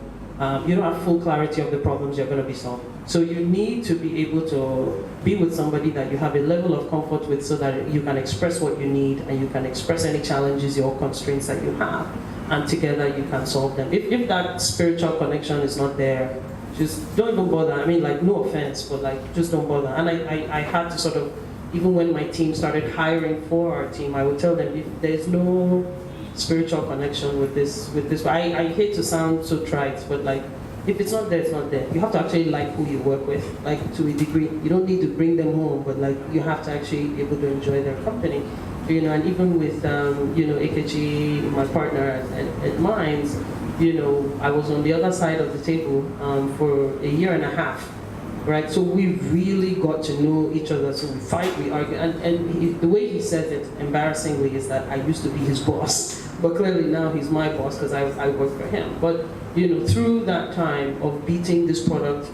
you don't have full clarity of the problems you're going to be solving. So you need to be able to be with somebody that you have a level of comfort with so that you can express what you need and you can express any challenges or constraints that you have, and together you can solve them. If that spiritual connection is not there, just don't even bother. I mean, like, no offense, but like, just don't bother. And I had to sort of, even when my team started hiring for our team, I would tell them, if there's no spiritual connection with this. I hate to sound so trite, but like, if it's not there, it's not there. You have to actually like who you work with, like, to a degree. You don't need to bring them home, but like, you have to actually be able to enjoy their company. And even with, Ekechi, my partner at Minds, I was on the other side of the table for a year and a half, right? So we really got to know each other. So we fight, we argue, and the way he said it, embarrassingly, is that I used to be his boss, but clearly now he's my boss because I work for him. But through that time of beating this product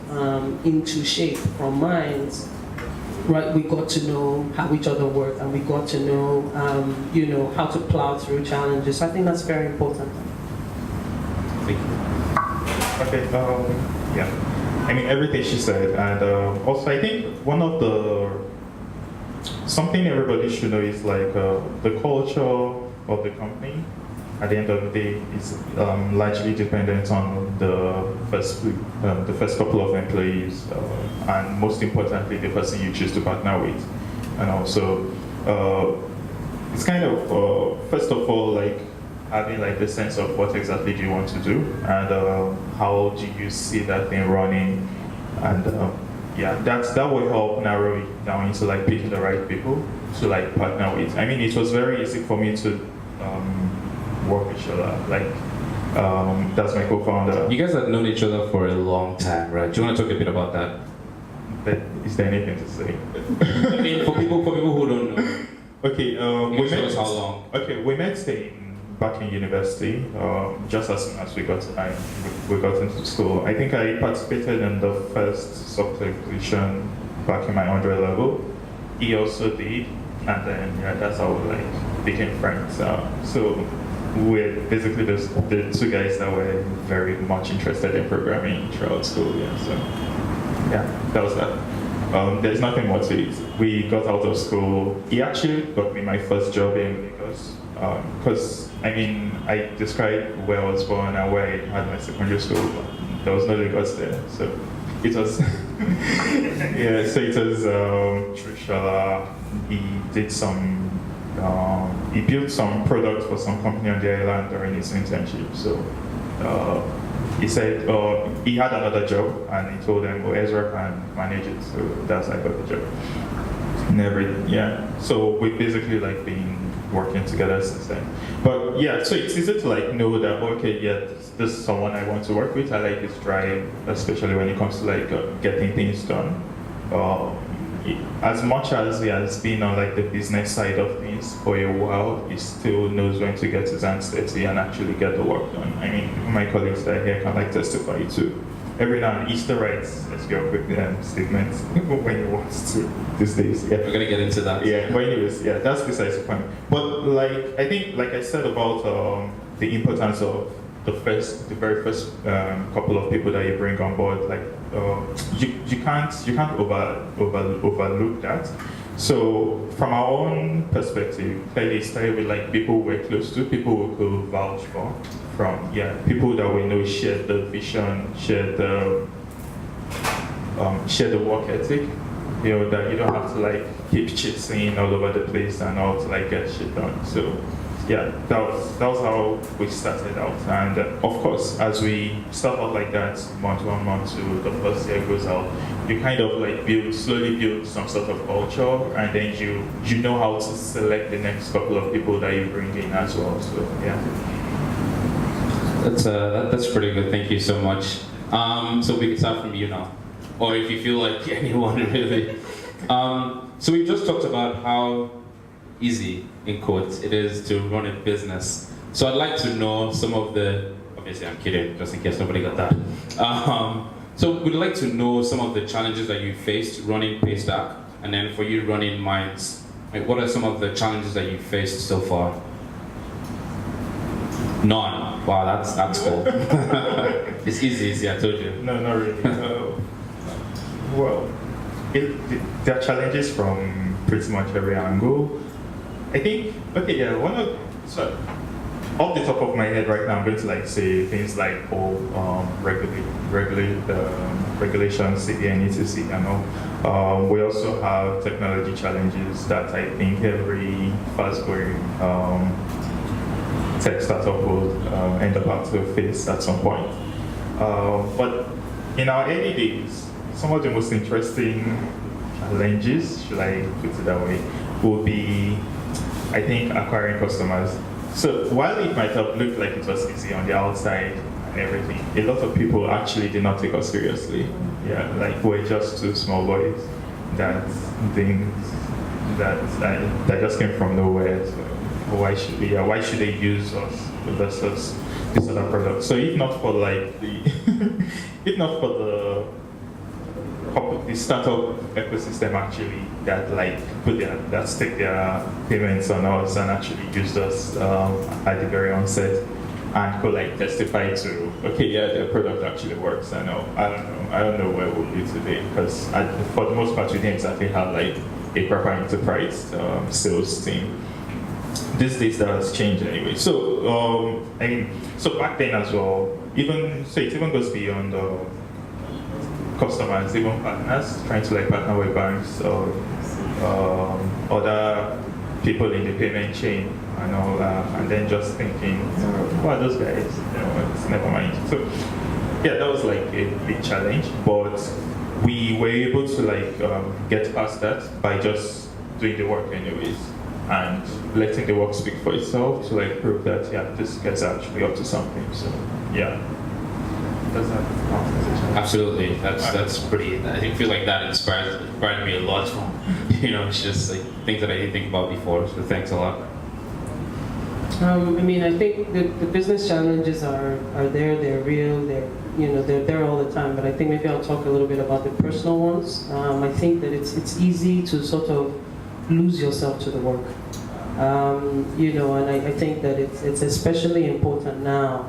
into shape from Minds, right, we got to know how each other work, and we got to know, how to plow through challenges. So I think that's very important. Thank you. Okay. Yeah. I mean, everything she said, and also I think something everybody should know is like the culture of the company. At the end of the day, is largely dependent on the first couple of employees, and most importantly, the person you choose to partner with. And also, it's kind of first of all, like, having like the sense of what exactly do you want to do, and how do you see that thing running, and that will help narrow it down into like picking the right people to like partner with. I mean, it was very easy for me to work with each other. Like, that's my co-founder. You guys have known each other for a long time, right? Do you want to talk a bit about that? But is there anything to say? I mean, for people who don't know. Okay, we met. How long? Okay, we met back in university, just as soon as we got into school. I think I participated in the first software acquisition back in my undergrad level. He also did, and then that's how we like became friends. So we're basically the two guys that were very much interested in programming throughout school. That was that. There's nothing more to it. We got out of school. He actually got me my first job in because I mean, I described where I was born and where I had my secondary school. There was no Lagos there, so it was Trishala. He did he built some product for some company on the island during his internship. So he said he had another job, and he told them, "Oh, Ezra can manage it." So that's how I got the job. So we've basically like been working together since then. But yeah, so it's easy to like know that, okay, yeah, this is someone I want to work with. I like his drive, especially when it comes to like getting things done. As much as he has been on like the business side of things for a while, he still knows when to get his hands dirty and actually get the work done. I mean, my colleagues that are here can like testify too. Every now and Easter writes your quick statements when he wants to these days. Yeah, we're gonna get into that. Yeah, but anyways, yeah, that's besides the point. But like I think, like I said about the importance of the very first couple of people that you bring on board, like you can't overlook that. So from our own perspective, clearly it started with like people we're close to, people we could vouch for, people that we know share the vision, share the work ethic. You know, that you don't have to like keep chasing all over the place and all to like get shit done. So yeah, that was how we started out. And of course, as we start out like that, month 1 month 2, the first year goes out, you kind of like slowly build some sort of culture, and then you know how to select the next couple of people that you bring in as well. So yeah. That's pretty good. Thank you so much. So we can start from you now, or if you feel like anyone really. So we've just talked about how easy, in quotes, it is to run a business. So I'd like to know some of the, obviously I'm kidding, just in case nobody got that. So we'd like to know some of the challenges that you faced running Paystack, and then for you running Minds, like what are some of the challenges that you faced so far? None. Wow, that's cool. It's easy, I told you. No, not really. Well, there are challenges from pretty much every angle. I think, okay, yeah, off the top of my head right now, I'm going to like say things like regulations, CBN, etc. and all. We also have technology challenges that I think every fast-growing tech startup will end up having to face at some point. But in our early days, some of the most interesting challenges, should I put it that way, will be, I think, acquiring customers. So while it might have looked like it was easy on the outside and everything, a lot of people actually did not take us seriously. Yeah, like we're just two small boys that just came from nowhere. So why should they use us versus this other product? So if not for like the startup ecosystem actually that stake their payments on us and actually used us at the very onset and could like testify to, okay, yeah, their product actually works. I don't know where we'll be today, because for the most part we didn't exactly have like a proper enterprise sales team. These days that has changed anyway. So so back then as well, it even goes beyond customers, even partners, trying to like partner with banks or other people in the payment chain and all that, and then just thinking, who are those guys? It's never mind. So yeah, that was like a big challenge, but we were able to like get past that by just doing the work anyways and letting the work speak for itself to like prove that this guy's actually up to something. So yeah. Does that Absolutely, that's pretty. I feel like that inspired me a lot from, it's just like things that I didn't think about before. So thanks a lot. I think the business challenges are there. They're real. They're there all the time. But I think maybe I'll talk a little bit about the personal ones. I think that it's easy to sort of lose yourself to the work. And I think that it's especially important now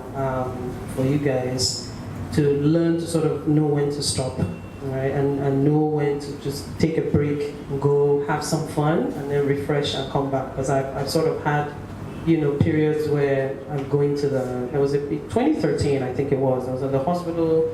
for you guys to learn to sort of know when to stop, right? And know when to just take a break, go have some fun, and then refresh and come back. Because I've sort of had, periods where I'm going to it was 2013, I think it was. I was at the hospital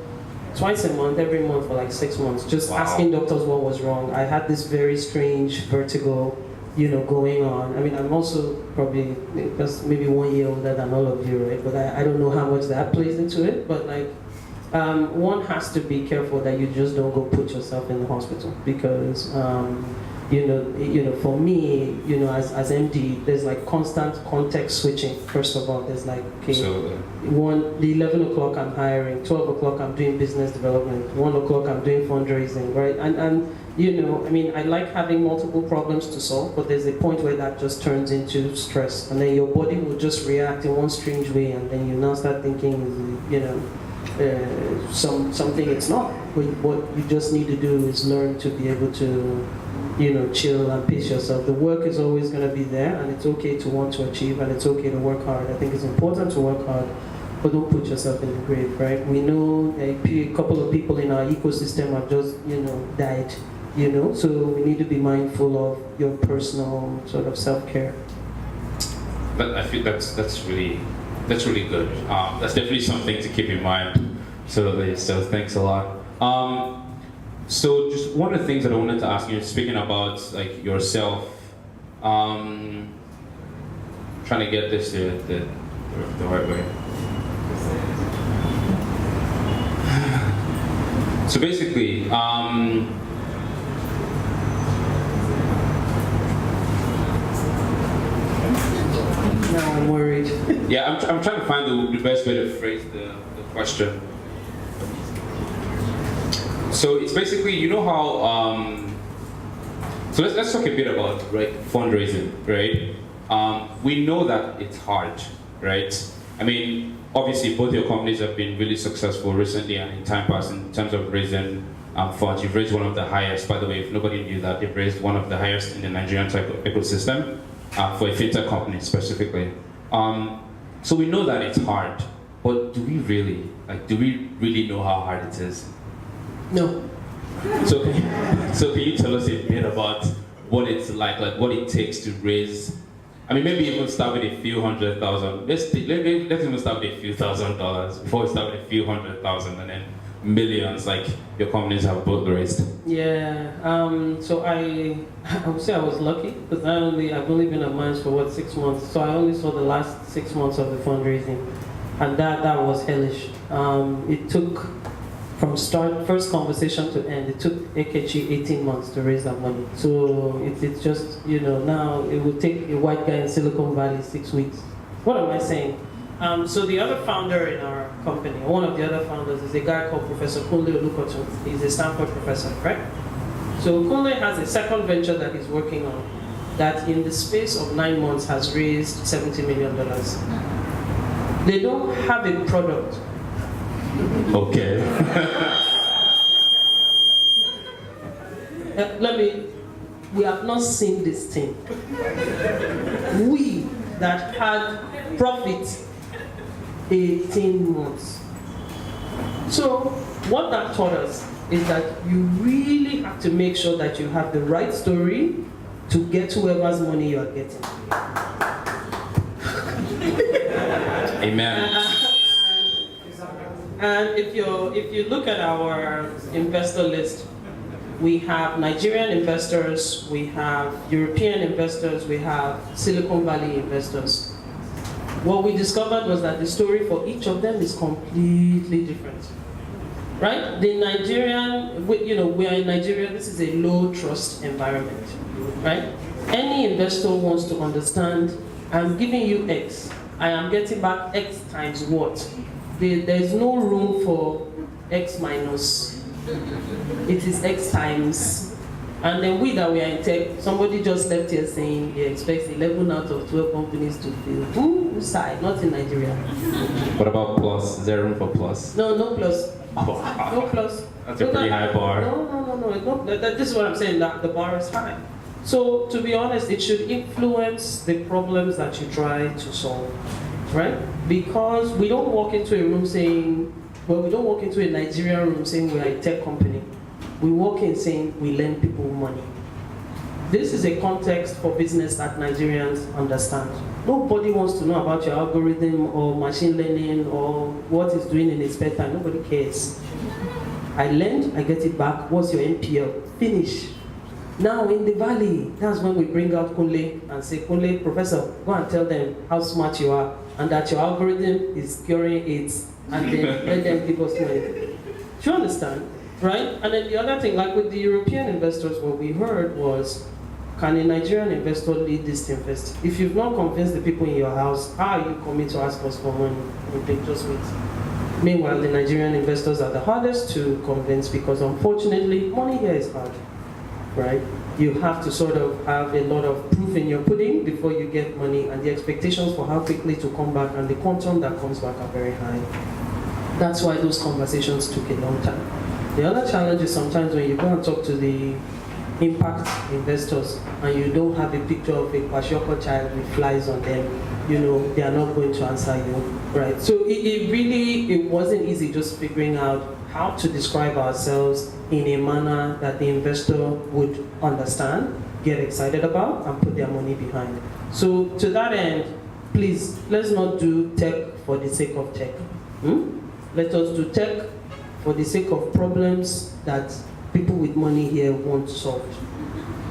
twice a month, every month for like 6 months, just asking doctors what was wrong. I had this very strange vertigo going on. I mean, I'm also probably just maybe 1 year older than all of you, right? But I don't know how much that plays into it. But like, one has to be careful that you just don't go put yourself in the hospital because, for me, as MD, there's like constant context switching. First of all, there's like, okay, the 11 o'clock I'm hiring, 12 o'clock I'm doing business development, 1 o'clock I'm doing fundraising, right? And I mean, I like having multiple problems to solve, but there's a point where that just turns into stress, and then your body will just react in one strange way, and then you now start thinking, something it's not. What you just need to do is learn to be able to, chill and pace yourself. The work is always going to be there, and it's okay to want to achieve, and it's okay to work hard. I think it's important to work hard, but don't put yourself in the grave, right? We know a couple of people in our ecosystem have just, died, so we need to be mindful of your personal sort of self-care. But I feel that's really good. That's definitely something to keep in mind. So thanks a lot. So just one of the things that I wanted to ask you, speaking about like yourself, trying to get this the right way. So basically, Now I'm worried. Yeah, I'm trying to find the best way to phrase the question. So it's basically, how, so let's talk a bit about fundraising, right? We know that it's hard, right? I mean, obviously both your companies have been really successful recently and in time past in terms of raising funds. You've raised one of the highest, by the way, if nobody knew that, you've raised one of the highest in the Nigerian tech ecosystem for a fintech company specifically. So we know that it's hard, but do we really know how hard it is? No. So can you tell us a bit about what it's like what it takes to raise? I mean, maybe even start with a few $100,000. Let's even start with a few $1,000s before we start with a few $100,000 and then millions, like your companies have both raised. Yeah. So I would say I was lucky because I've only been at Mines for 6 months. So I only saw the last 6 months of the fundraising, and that was hellish. It took. From first conversation to end, it took AKG 18 months to raise that money. So it's just, now it will take a white guy in Silicon Valley 6 weeks. What am I saying? So the other founder in our company, one of the other founders, is a guy called Professor Kunle Olukotu. He's a Stanford professor, right? So Kunle has a second venture that he's working on that in the space of 9 months has raised $70 million. They don't have a product. Okay. We have not seen this thing. We that had profit 18 months. So what that taught us is that you really have to make sure that you have the right story to get whoever's money you are getting. Amen. And if you look at our investor list, we have Nigerian investors, we have European investors, we have Silicon Valley investors. What we discovered was that the story for each of them is completely different. Right? The Nigerian, we are in Nigeria, this is a low trust environment. Right? Any investor wants to understand, I'm giving you X, I am getting back X times what? There's no room for X minus. It is X times. And then we that we are in tech, somebody just left here saying he expects 11 out of 12 companies to fail. Who side? Not in Nigeria. What about plus? Is there room for plus? No plus. Oh, no plus. That's a pretty high bar. No. This is what I'm saying, that the bar is high. So to be honest, it should influence the problems that you try to solve. Right? Because we don't walk into a room saying, we don't walk into a Nigerian room saying we are a tech company. We walk in saying we lend people money. This is a context for business that Nigerians understand. Nobody wants to know about your algorithm or machine learning or what it's doing in its spare time. Nobody cares. I lend, I get it back. What's your NPL? Finish. Now in the valley, that's when we bring out Kunle and say, Kunle, professor, go and tell them how smart you are and that your algorithm is curing AIDS, and then let them give us money. Do you understand? Right? And then the other thing, like with the European investors, what we heard was, can a Nigerian investor lead this thing first? If you've not convinced the people in your house, how are you coming to ask us for money? They just wait. Meanwhile, the Nigerian investors are the hardest to convince because unfortunately, money here is hard. Right? You have to sort of have a lot of proof in your pudding before you get money, and the expectations for how quickly to come back and the quantum that comes back are very high. That's why those conversations took a long time. The other challenge is sometimes when you go and talk to the impact investors and you don't have a picture of a kwashiorkor child with flies on them, they are not going to answer you, right? So it wasn't easy just figuring out how to describe ourselves in a manner that the investor would understand, get excited about, and put their money behind. So to that end, please, let's not do tech for the sake of tech. Let us do tech for the sake of problems that people with money here want solved.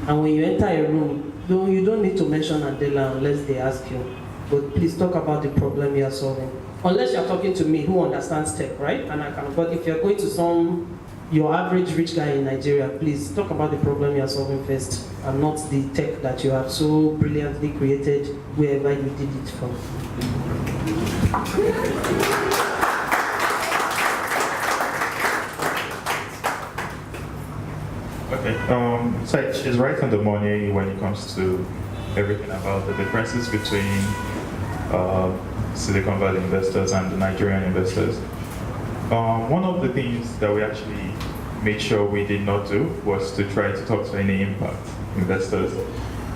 And when you enter a room, you don't need to mention Adela unless they ask you. But please talk about the problem you are solving. Unless you're talking to me who understands tech, right? And I can, but if you're going to your average rich guy in Nigeria, please talk about the problem you are solving first, and not the tech that you have so brilliantly created wherever you did it from. Okay, so she's right on the money when it comes to everything about the differences between Silicon Valley investors and the Nigerian investors. One of the things that we actually made sure we did not do was to try to talk to any impact investors.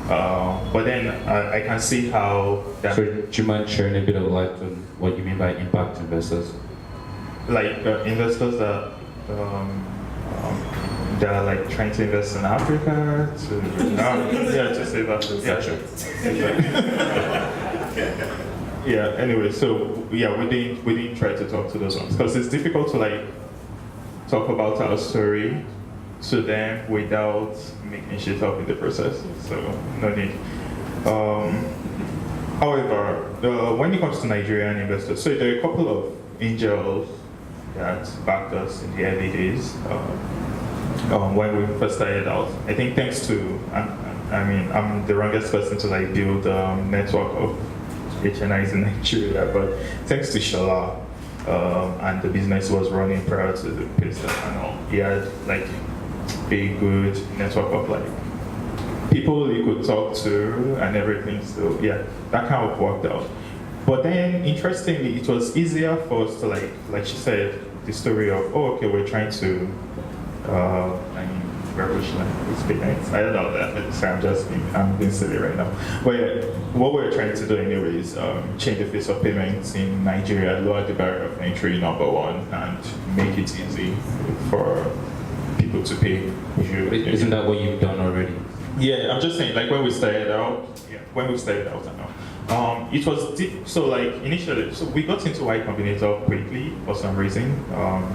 But then I can see how that... So do you mind sharing a bit of light on what you mean by impact investors? Like investors that they are like trying to invest in Africa, to save Africa. Yeah, anyway, so yeah, we didn't try to talk to those ones because it's difficult to like talk about our story to them without making shit up in the process. So no need. However, when it comes to Nigerian investors, so there are a couple of angels that backed us in the early days when we first started out. I think thanks to, I'm the wrongest person to like build a network of HNIs in Nigeria, but thanks to Shola, and the business was running prior to the pizza and all, he had like a good network of like people he could talk to and everything. So yeah, that kind of worked out. But then interestingly, it was easier for us to like she said, the story of, oh okay, we're trying to revolutionary experience. I don't know that, so I'm being silly right now. But yeah, what we're trying to do anyway is change the face of payments in Nigeria, lower the barrier of entry, number one, and make it easy for people to pay. Isn't that what you've done already? Yeah, I'm just saying, like when we started out, I know. It was deep, so like initially, so we got into Y Combinator quickly for some reason.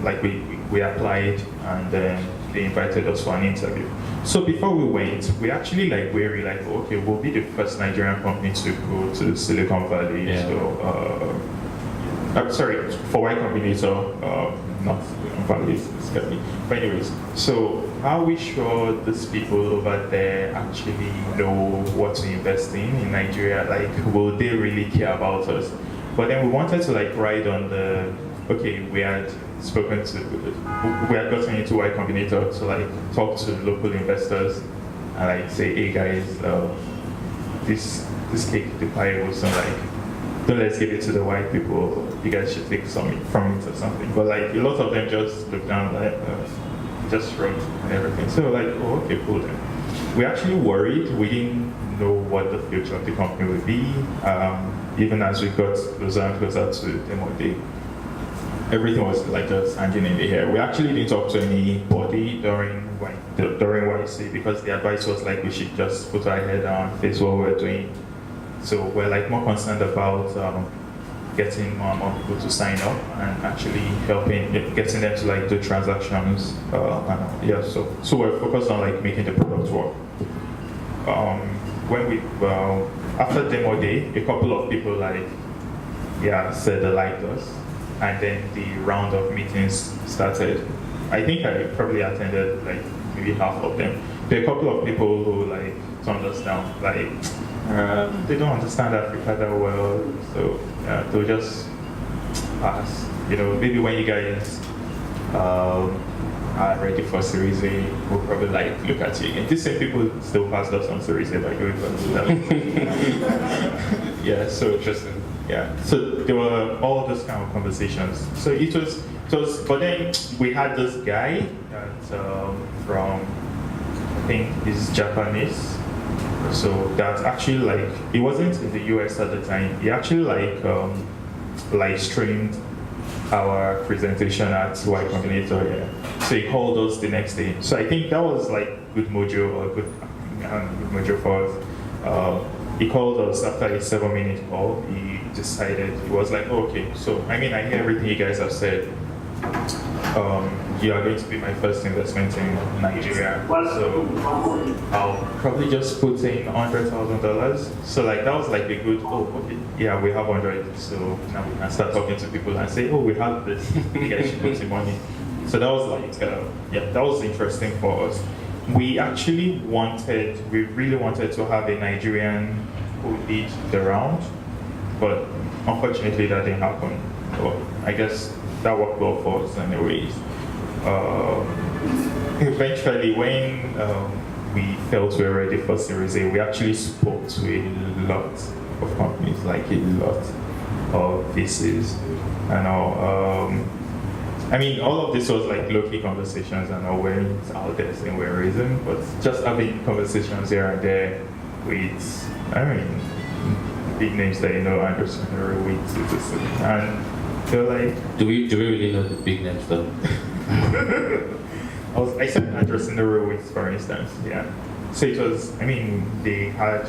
Like we applied and then they invited us for an interview. So before we went, we actually like were like, okay, we'll be the first Nigerian company to go to Silicon Valley. Yeah. So I'm sorry, for Y Combinator, not Silicon Valley, it's scary. But anyways, so are we sure these people over there actually know what to invest in Nigeria? Like, will they really care about us? But then we wanted to like ride on the, okay, we had gotten into Y Combinator to like talk to local investors and like say, hey guys, this cake, the pie wasn't like, don't let's give it to the white people, you guys should take some from it or something. But like a lot of them just look down like, just wrote and everything. So like, oh, okay, cool then. We actually worried. We didn't know what the future of the company would be. Even as we got closer and closer to demo day, everything was like just hanging in the air. We actually didn't talk to anybody during YC because the advice was like we should just put our head down, face what we're doing. So we're like more concerned about getting more and more people to sign up and actually helping, getting them to like do transactions. So we're focused on like making the product work. When we after demo day, a couple of people said they liked us, and then the round of meetings started. I think I probably attended like maybe half of them. There are a couple of people who like turned us down, like they don't understand Africa that well, so they'll just pass. Maybe when you guys are ready for Series A, we'll probably like look at you again. These same people still passed us on Series A by the way, but yeah, so interesting. Yeah, so there were all those kind of conversations. So it was, but then we had this guy that from, I think he's Japanese. So that's actually like, he wasn't in the US at the time. He actually like streamed our presentation at Y Combinator, yeah. So he called us the next day. So I think that was like good mojo good mojo for us. He called us after a 7-minute call. He decided, he was like, oh, okay, so I mean, I hear everything you guys have said. You are going to be my first investment in Nigeria. So I'll probably just put in $100,000. So like that was like a good, okay, yeah, we have 100. So now we can start talking to people and say, oh, we have this, you guys should put some money. So that was like, that was interesting for us. We actually really wanted to have a Nigerian who did the round, but unfortunately that didn't happen. So I guess that worked well for us anyways. Eventually, when we felt we were ready for Series A, we actually spoke to a lot of companies, like a lot of VCs and all. I mean, all of this was like low-key conversations and all we're out there saying we're raising, but just having conversations here and there with, big names that Entrepreneurship, and they're like, do we really know the big names though? I said Entrepreneurship, for instance, yeah. So it was, they had,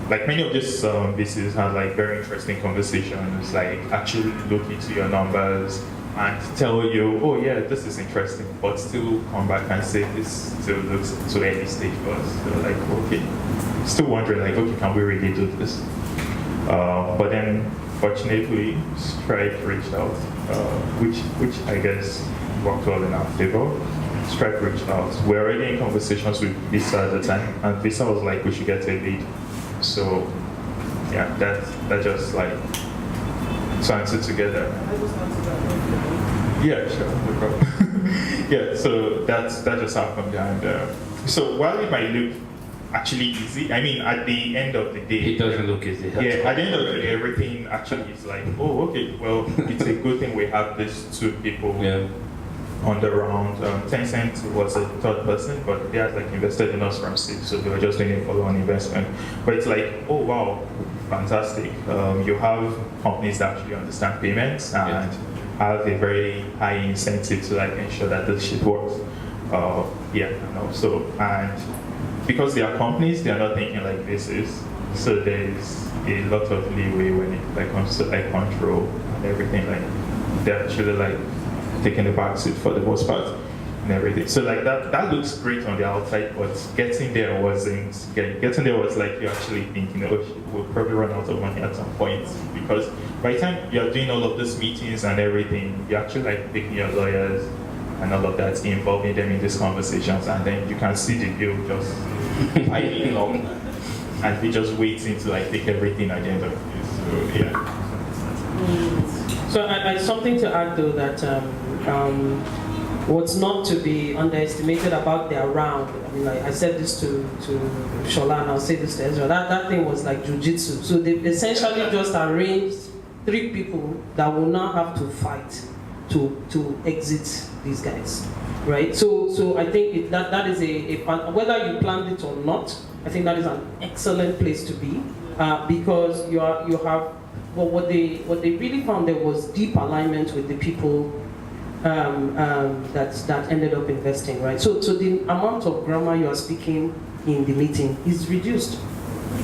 like many of these VCs had like very interesting conversations, like actually look into your numbers and tell you, oh yeah, this is interesting, but still come back and say this still looks too early stage for us. So like, okay, still wondering like, okay, can we really do this? But then, fortunately, Stripe reached out, which I guess worked well in our favor. Stripe reached out. We're already in conversations with Visa at the time, and Visa was like, we should get a lead. So, yeah, that just like science it together. Yeah, sure, no problem. Yeah, so that just happened, and so while it might look actually easy, at the end of the day, it doesn't look easy. Yeah, at the end of the day, everything actually is like, oh, okay, well, it's a good thing we have these two people on the round. Tencent was a third person, but they had like invested in us from 6, so they were just doing a follow-on investment. But it's like, oh wow, fantastic. You have companies that actually understand payments and have a very high incentive to like ensure that this shit works. And because they are companies, they are not thinking like this is. So there's a lot of leeway when it comes to like control and everything. Like they're actually like taking the back seat for the most part and everything. So like that looks great on the outside, but getting there was like you're actually thinking, oh shit, we'll probably run out of money at some point, because by the time you're doing all of these meetings and everything, you're actually like picking your lawyers and all of that, involving them in these conversations, and then you can see the bill just piling up, and we're just waiting to like take everything at the end of this. So yeah. So I something to add though, that what's not to be underestimated about their round. Like I said this to Shola, and I'll say this to Ezra. That thing was like jujitsu. So they essentially just arranged 3 people that will now have to fight to exit these guys, right? So I think that is a whether you planned it or not, I think that is an excellent place to be, because you have what they really found there was deep alignment with the people that ended up investing, right? So the amount of grammar you are speaking in the meeting is reduced,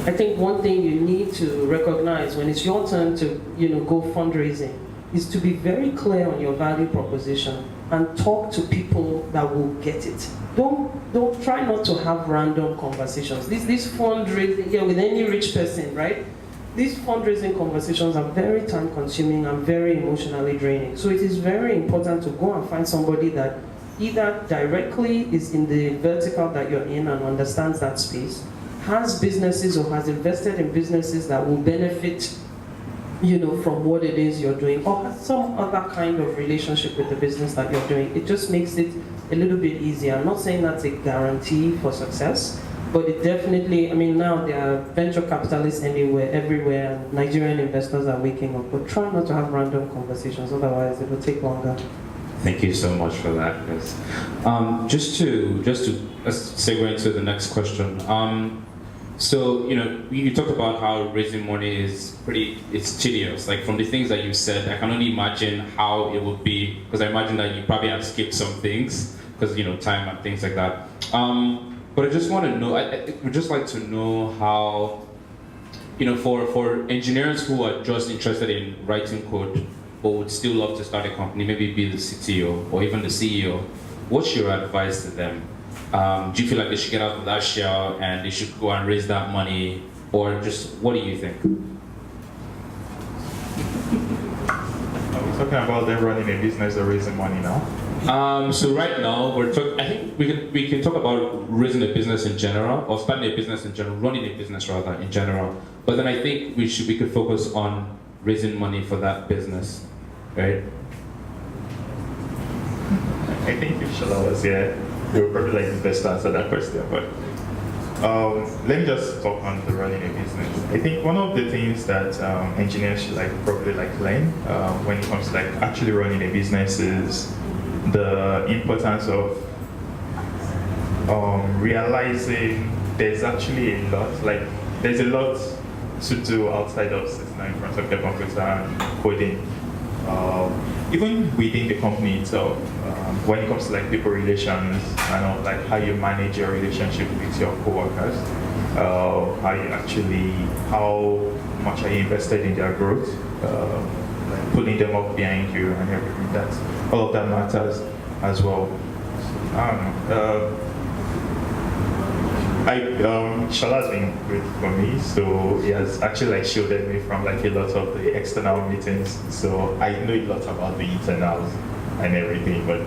I think one thing you need to recognize when it's your turn to, go fundraising is to be very clear on your value proposition and talk to people that will get it. Don't try not to have random conversations. These fundraising, with any rich person, right? These fundraising conversations are very time consuming and very emotionally draining. So it is very important to go and find somebody that either directly is in the vertical that you're in and understands that space, has businesses or has invested in businesses that will benefit from what it is you're doing, or has some other kind of relationship with the business that you're doing. It just makes it a little bit easier. I'm not saying that's a guarantee for success, but it definitely, now there are venture capitalists everywhere, and Nigerian investors are waking up, but try not to have random conversations, otherwise it will take longer. Thank you so much for that, guys. Just to segue into the next question. So, you talked about how raising money is it's tedious. Like, from the things that you said, I can only imagine how it would be, because I imagine that you probably have skipped some things, because, time and things like that. But I just want to know, I would just like to know how, for engineers who are just interested in writing code, but would still love to start a company, maybe be the CTO or even the CEO, what's your advice to them? Do you feel like they should get out of that shell and they should go and raise that money, or just what do you think? Are we talking about them running a business or raising money now? So right now I think we can talk about raising a business in general, or starting a business in general, running a business rather in general. But then I think we could focus on raising money for that business, right? I think if Shala was here, he would probably like the best to answer that question. But let me just talk on the running a business. I think one of the things that engineers should probably learn when it comes to actually running a business is the importance of realizing there's actually a lot. There's a lot to do outside of sitting in front of the computer and coding. Even within the company itself, when it comes to people relations and all, how you manage your relationship with your coworkers, how much are you invested in their growth, pulling them up behind you and everything. All of that matters as well. Shala's been great for me, so he has actually shielded me from a lot of the external meetings. So I know a lot about the internals and everything, but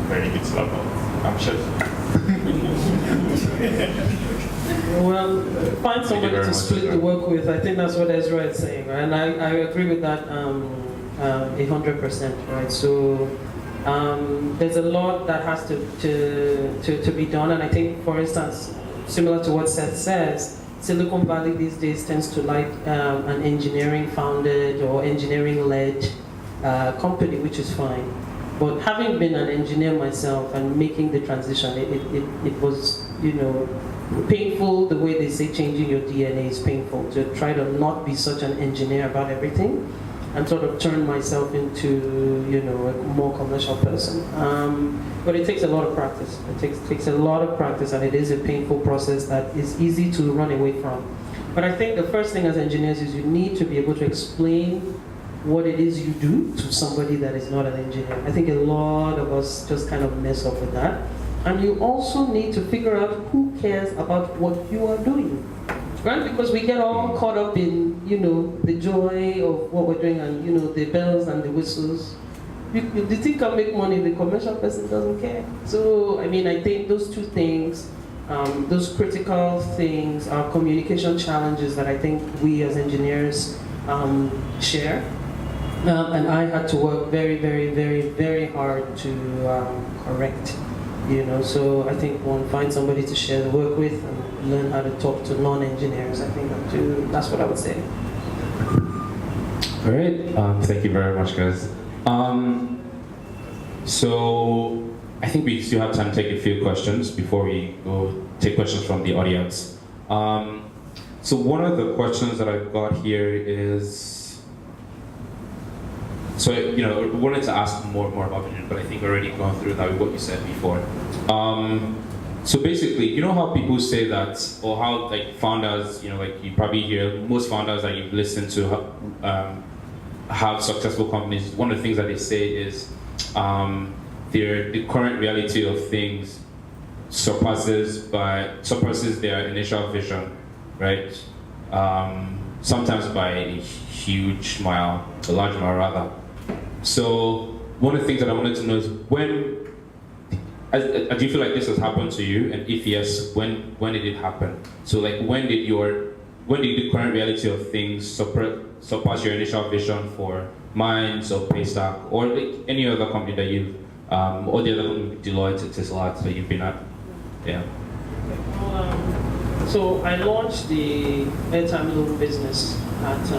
very good to about. I'm sure. Well, find somebody to split the work with. I think that's what Ezra is saying, right? And I agree with that 100%, right? So there's a lot that has to be done, and I think, for instance, similar to what Seth says, Silicon Valley these days tends to like an engineering-founded or engineering-led company, which is fine. But having been an engineer myself and making the transition, it was, painful. The way they say changing your DNA is painful, to try to not be such an engineer about everything and sort of turn myself into, a more commercial person. But it takes a lot of practice. It takes a lot of practice, and it is a painful process that is easy to run away from. But I think the first thing as engineers is you need to be able to explain what it is you do to somebody that is not an engineer. I think a lot of us just kind of mess up with that. And you also need to figure out who cares about what you are doing. Right? Because we get all caught up in, the joy of what we're doing and, the bells and the whistles. The thing can make money, the commercial person doesn't care. So, I think those two things, those critical things are communication challenges that I think we as engineers share. And I had to work very, very, very, very hard to correct. So I think one, find somebody to share the work with and learn how to talk to non-engineers. I think that's what I would say. All right, thank you very much, guys. So I think we still have time to take a few questions before we go take questions from the audience. So one of the questions that I've got here is, so, I wanted to ask more about vision, but I think we've already gone through that with what you said before. So basically, you know how people say that, or how like founders, you know, like you probably hear most founders that you've listened to have successful companies. One of the things that they say is the current reality of things surpasses their initial vision, right? Sometimes by a huge mile, a large mile rather. So one of the things that I wanted to know is do you feel like this has happened to you? And if yes, when did it happen? So like when did the current reality of things surpass your initial vision for Minds or Paystack or like any other company that you've or the other company, Deloitte, Tesla that you've been at? Yeah. So I launched the airtime loan business at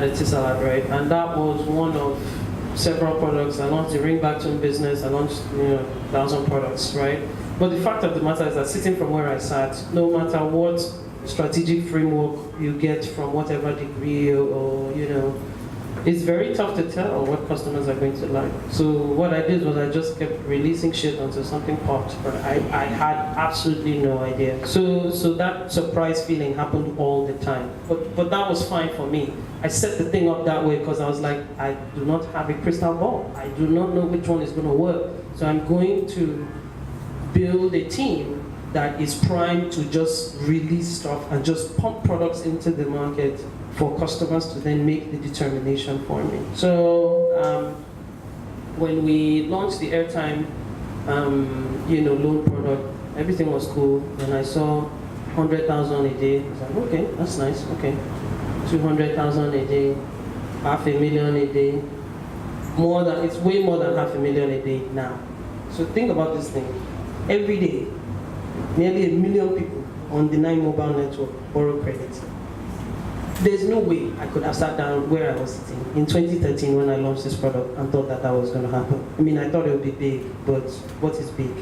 a Tesla, right? And that was one of several products. I launched the ringback tone business. I launched 1,000 products, right? But the fact of the matter is that sitting from where I sat, no matter what strategic framework you get from whatever degree or it's very tough to tell what customers are going to like. So what I did was I just kept releasing shit until something popped, but I had absolutely no idea. So that surprise feeling happened all the time. But that was fine for me. I set the thing up that way because I was like, I do not have a crystal ball. I do not know which one is going to work. So I'm going to build a team that is primed to just release stuff and just pump products into the market for customers to then make the determination for me. So when we launched the airtime, loan product, everything was cool. And I saw 100,000 a day. I was like, okay, that's nice. Okay, 200,000 a day, 500,000 a day. It's way more than 500,000 a day now. So think about this thing. Every day, nearly 1 million people on the 9 mobile network borrow credit. There's no way I could have sat down where I was sitting in 2013 when I launched this product and thought that was going to happen. I mean, I thought it would be big, but what is big?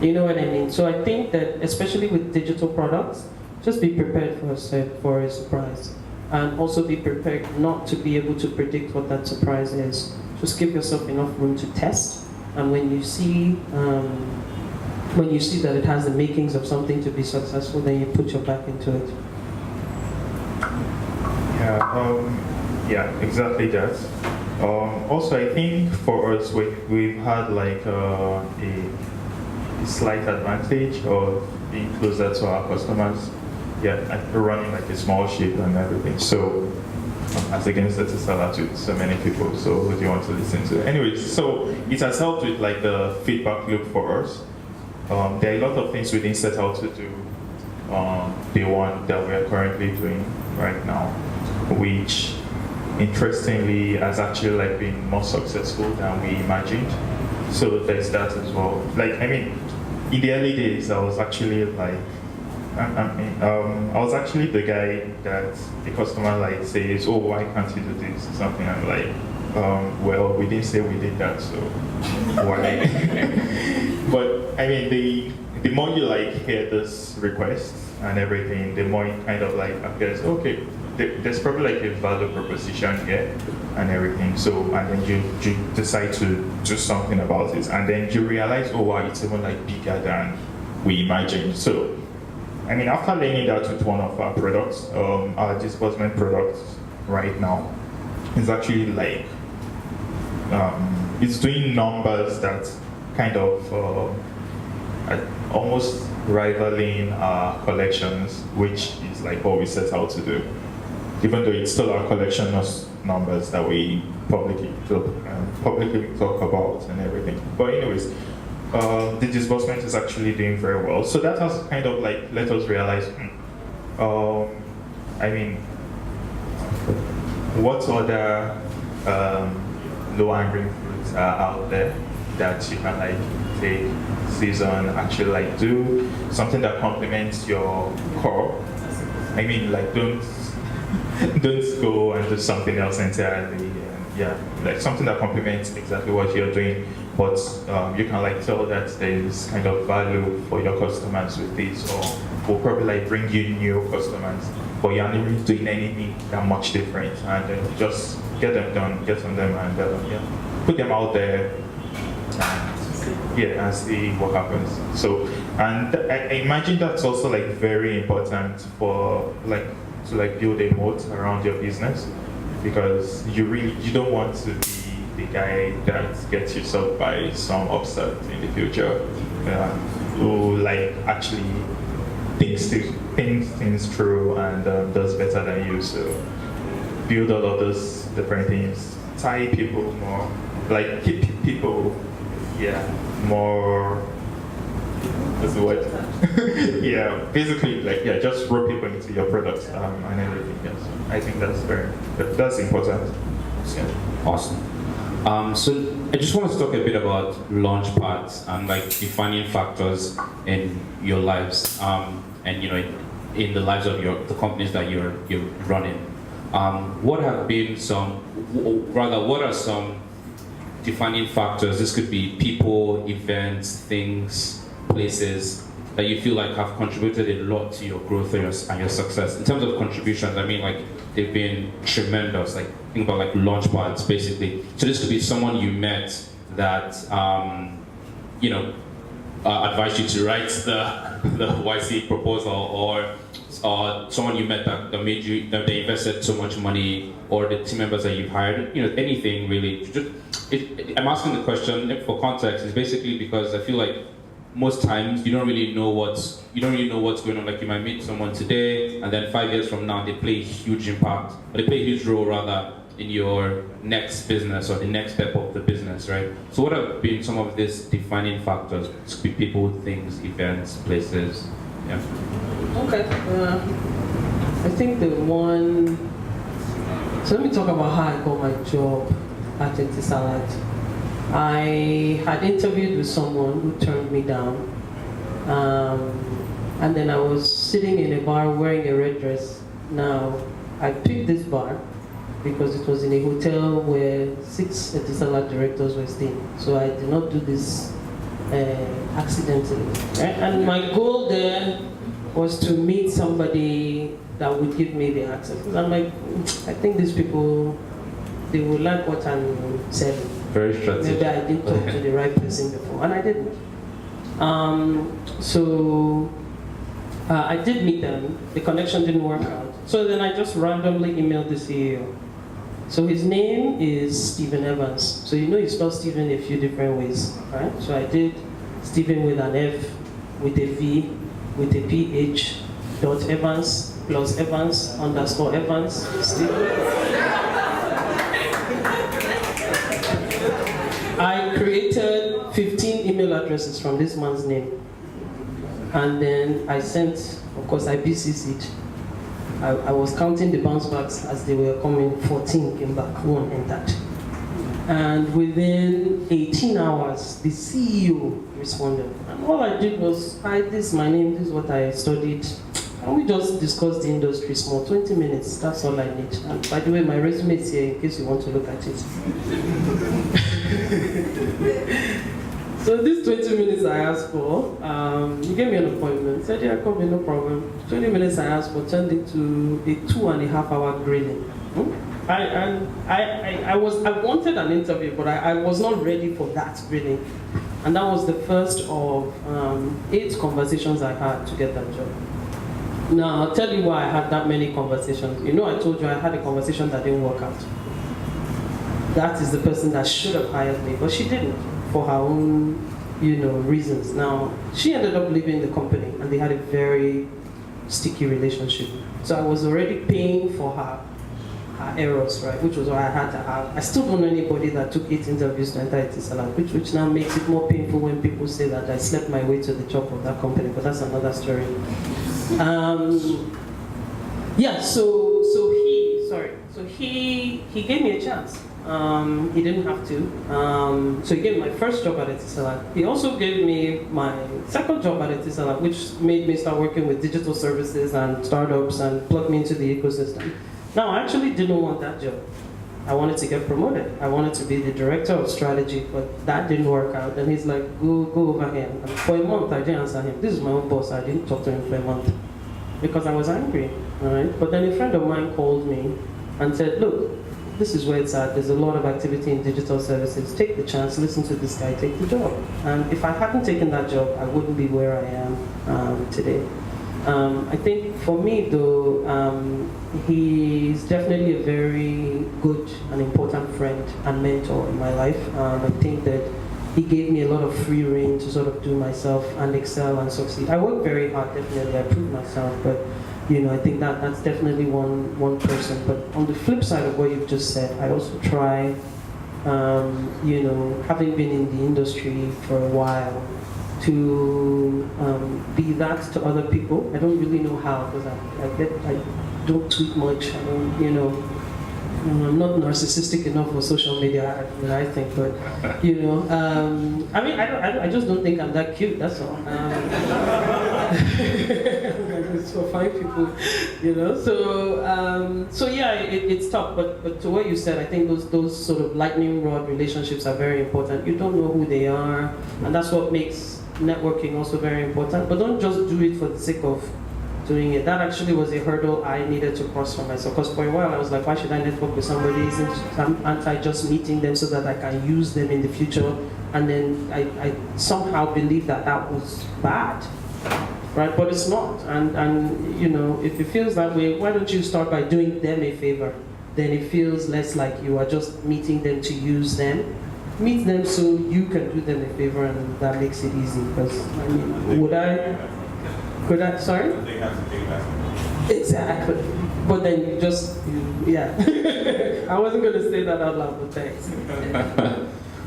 You know what I mean? So I think that especially with digital products, just be prepared for a surprise. And also be prepared not to be able to predict what that surprise is. Just give yourself enough room to test. And when you see that it has the makings of something to be successful, then you put your back into it. Yeah, exactly that. Also, I think for us, we've had like a slight advantage of being closer to our customers. Yeah, we're running like a small ship and everything. So, as against the Tesla to so many people. So, what do you want to listen to? Anyways, so it has helped with like the feedback loop for us. There are a lot of things we didn't set out to do day one that we are currently doing right now, which interestingly has actually like been more successful than we imagined. So there's that as well. Like, I mean, in the early days, I was actually like, I was actually the guy that the customer like says, oh, why can't you do this or something? I'm like, well, we didn't say we did that, so why? But I mean, the more you like hear this request and everything, the more it kind of like appears, okay, there's probably like a value proposition here and everything. So, and then you decide to do something about it, and then you realize, oh wow, it's even like bigger than we imagined. So, I mean, after laying that with one of our products, our disbursement product right now is actually like it's doing numbers that kind of almost rivaling our collections, which is like what we set out to do. Even though it's still our collection of numbers that we publicly talk about and everything. But anyways, the disbursement is actually doing very well. So that has kind of like let us realize, I mean, what other low-hanging fruits are out there that you can like take, season, actually like do something that complements your core. I mean, like don't go and do something else entirely. Yeah, like something that complements exactly what you're doing, but you can like tell that there's kind of value for your customers with this, or will probably like bring you new customers, but you're not really doing anything that much different, and then just get them done, and put them out there. And and see what happens. So, and I imagine that's also like very important for like to like build a moat around your business, because you don't want to be the guy that gets yourself by some upset in the future, who like actually thinks things through and does better than you. So build all of those different things, tie people more, like keep people, more. What's the word? Basically, like just rope people into your products and everything. Yes, I think that's important. Yeah. Awesome. So I just want to talk a bit about launch pads and like defining factors in your lives, and in the lives of the companies that you're running. What are some defining factors? This could be people, events, things, places that you feel like have contributed a lot to your growth and your success. In terms of contributions, I mean like they've been tremendous. Like think about like launch pads basically. So this could be someone you met that advised you to write the YC proposal, or someone you met that made you that they invested so much money, or the team members that you've hired. Anything really. I'm asking the question for context is basically because I feel like most times you don't really know what's going on. Like you might meet someone today, and then 5 years from now they play a huge impact, or they play a huge role rather in your next business or the next step of the business, right? So what have been some of these defining factors? It could be people, things, events, places. Yeah. Okay. I think the one. So let me talk about how I got my job at Etisalat. I had interviewed with someone who turned me down, and then I was sitting in a bar wearing a red dress. Now, I picked this bar because it was in a hotel where 6 Etisalat directors were staying. So I did not do this accidentally. Right? And my goal there was to meet somebody that would give me the access. Because I'm like, I think these people, they will like what I'm selling. Very strategic. Maybe I didn't talk to the right person before, and I didn't. I did meet them. The connection didn't work out. So then I just randomly emailed the CEO. So his name is Stephen Evans. So you spell Stephen a few different ways, right? So I did Stephen with an F, with a V, with a PH, dot Evans, plus Evans, _ Evans, Stephen. I created 15 email addresses from this man's name. And then I sent, of course, I BCC'd. I was counting the bounce backs as they were coming. 14 came back, 1 entered. And within 18 hours, the CEO responded. And all I did was, hi, this is my name, this is what I studied. And we just discussed the industry small, 20 minutes, that's all I need. And by the way, my resume is here in case you want to look at it. So these 20 minutes I asked for, he gave me an appointment, said, yeah, come in, no problem. 20 minutes I asked for turned into a 2.5-hour grilling. I wanted an interview, but I was not ready for that grilling. And that was the first of 8 conversations I had to get that job. Now, I'll tell you why I had that many conversations. I told you I had a conversation that didn't work out. That is the person that should have hired me, but she didn't, for her own, reasons. Now, she ended up leaving the company, and they had a very sticky relationship. So I was already paying for her errors, right? Which was what I had to have. I still don't know anybody that took 8 interviews to enter Etisalat, which now makes it more painful when people say that I slept my way to the top of that company, but that's another story. So he gave me a chance. He didn't have to. So he gave me my first job at Etisalat. He also gave me my second job at Etisalat, which made me start working with digital services and startups and plug me into the ecosystem. Now, I actually didn't want that job. I wanted to get promoted. I wanted to be the director of strategy, but that didn't work out. And he's like, go over here. And for a month, I didn't answer him. This is my own boss. I didn't talk to him for a month because I was angry. All right? But then a friend of mine called me and said, look, this is where it's at. There's a lot of activity in digital services. Take the chance, listen to this guy, take the job. And if I hadn't taken that job, I wouldn't be where I am today. I think for me though, he's definitely a very good and important friend and mentor in my life. I think that he gave me a lot of free rein to sort of do myself and excel and succeed. I worked very hard, definitely, I proved myself, but I think that's definitely one person. But on the flip side of what you've just said, I also try, having been in the industry for a while, to be that to other people. I don't really know how, because I don't tweet much. I don't, I'm not narcissistic enough for social media, I think, but I just don't think I'm that cute. That's all. It's for fine people, So yeah, it's tough. But to what you said, I think those sort of lightning rod relationships are very important. You don't know who they are, and that's what makes networking also very important. But don't just do it for the sake of doing it. That actually was a hurdle I needed to cross for myself, because for a while I was like, why should I network with somebody? I'm anti just meeting them so that I can use them in the future. And then I somehow believed that was bad, right? But it's not. And if it feels that way, why don't you start by doing them a favor? Then it feels less like you are just meeting them to use them. Meet them so you can do them a favor, and that makes it easy. Because could I, sorry? They have to take that. Exactly. But then yeah. I wasn't going to say that out loud, but thanks.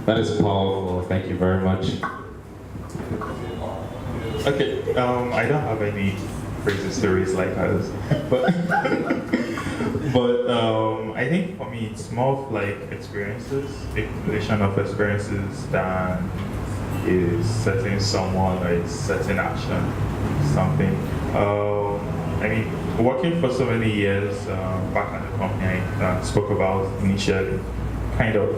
That is powerful. Thank you very much. Okay, I don't have any crazy stories like others, but I think for me it's more of like experiences, accumulation of experiences than is setting someone or is setting action, something. Working for so many years back at the company I spoke about initially, kind of,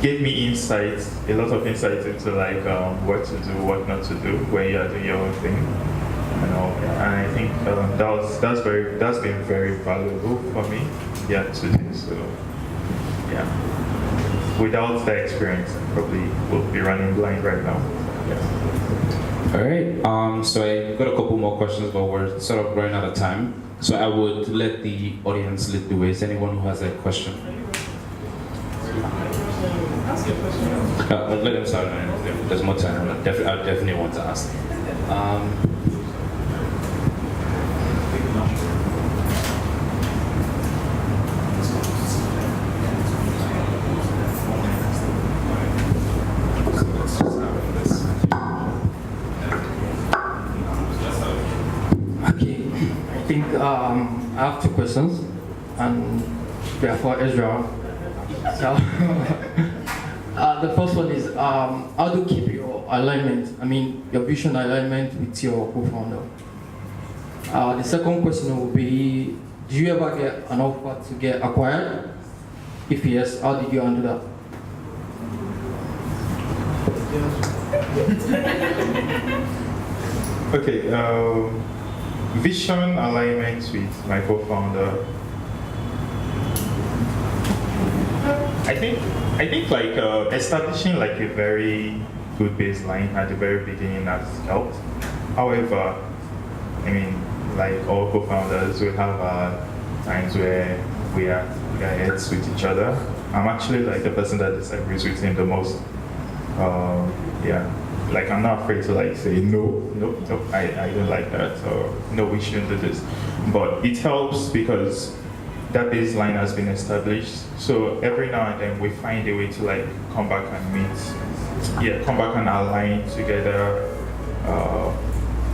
gave me insights, a lot of insights into like what to do, what not to do when you are doing your own thing. And I think that's been very valuable for me today. So yeah. Without that experience, I probably will be running blind right now. Yeah. All right. So I got a couple more questions, but we're sort of running out of time. So I would let the audience lead the way. Is anyone who has a question? Ask a question. Let them start. There's more time. I definitely want to ask. I have two questions, and they're for Ezra. So, the first one is, how do you keep your alignment? Your vision alignment with your co-founder. The second question will be, do you ever get an offer to get acquired? If yes, how did you handle that? Okay. Vision alignment with my co-founder. I think like establishing like a very good baseline at the very beginning has helped. However, like all co-founders, we have times where we are heads with each other. I'm actually like the person that disagrees with him the most. Like I'm not afraid to like say no, I don't like that, or no, we shouldn't do this. But it helps because that baseline has been established. So every now and then we find a way to like come back and meet, come back and align together,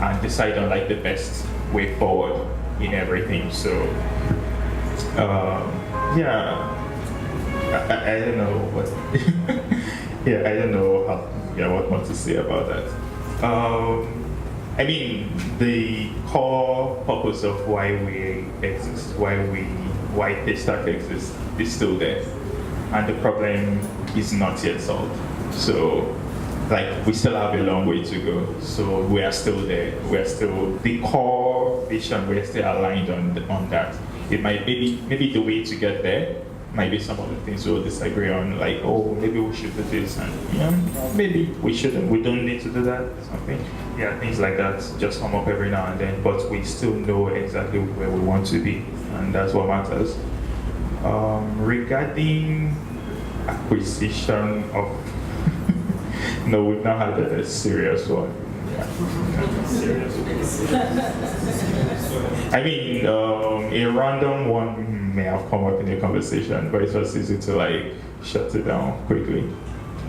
and decide on like the best way forward in everything. So I don't know what. I don't know what to say about that. The core purpose of why we exist, why Paystack exists, is still there, and the problem is not yet solved. So, like, we still have a long way to go. So we are still there. We are still the core vision. We are still aligned on that. it might maybe the way to get there might be some of the things we'll disagree on, like, oh, maybe we should do this, and maybe we shouldn't. We don't need to do that. Something, yeah, things like that just come up every now and then. But we still know exactly where we want to be, and that's what matters. Regarding acquisition of, no, we've not had a serious one. I mean, a random one may have come up in a conversation, but it was easy to like shut it down quickly.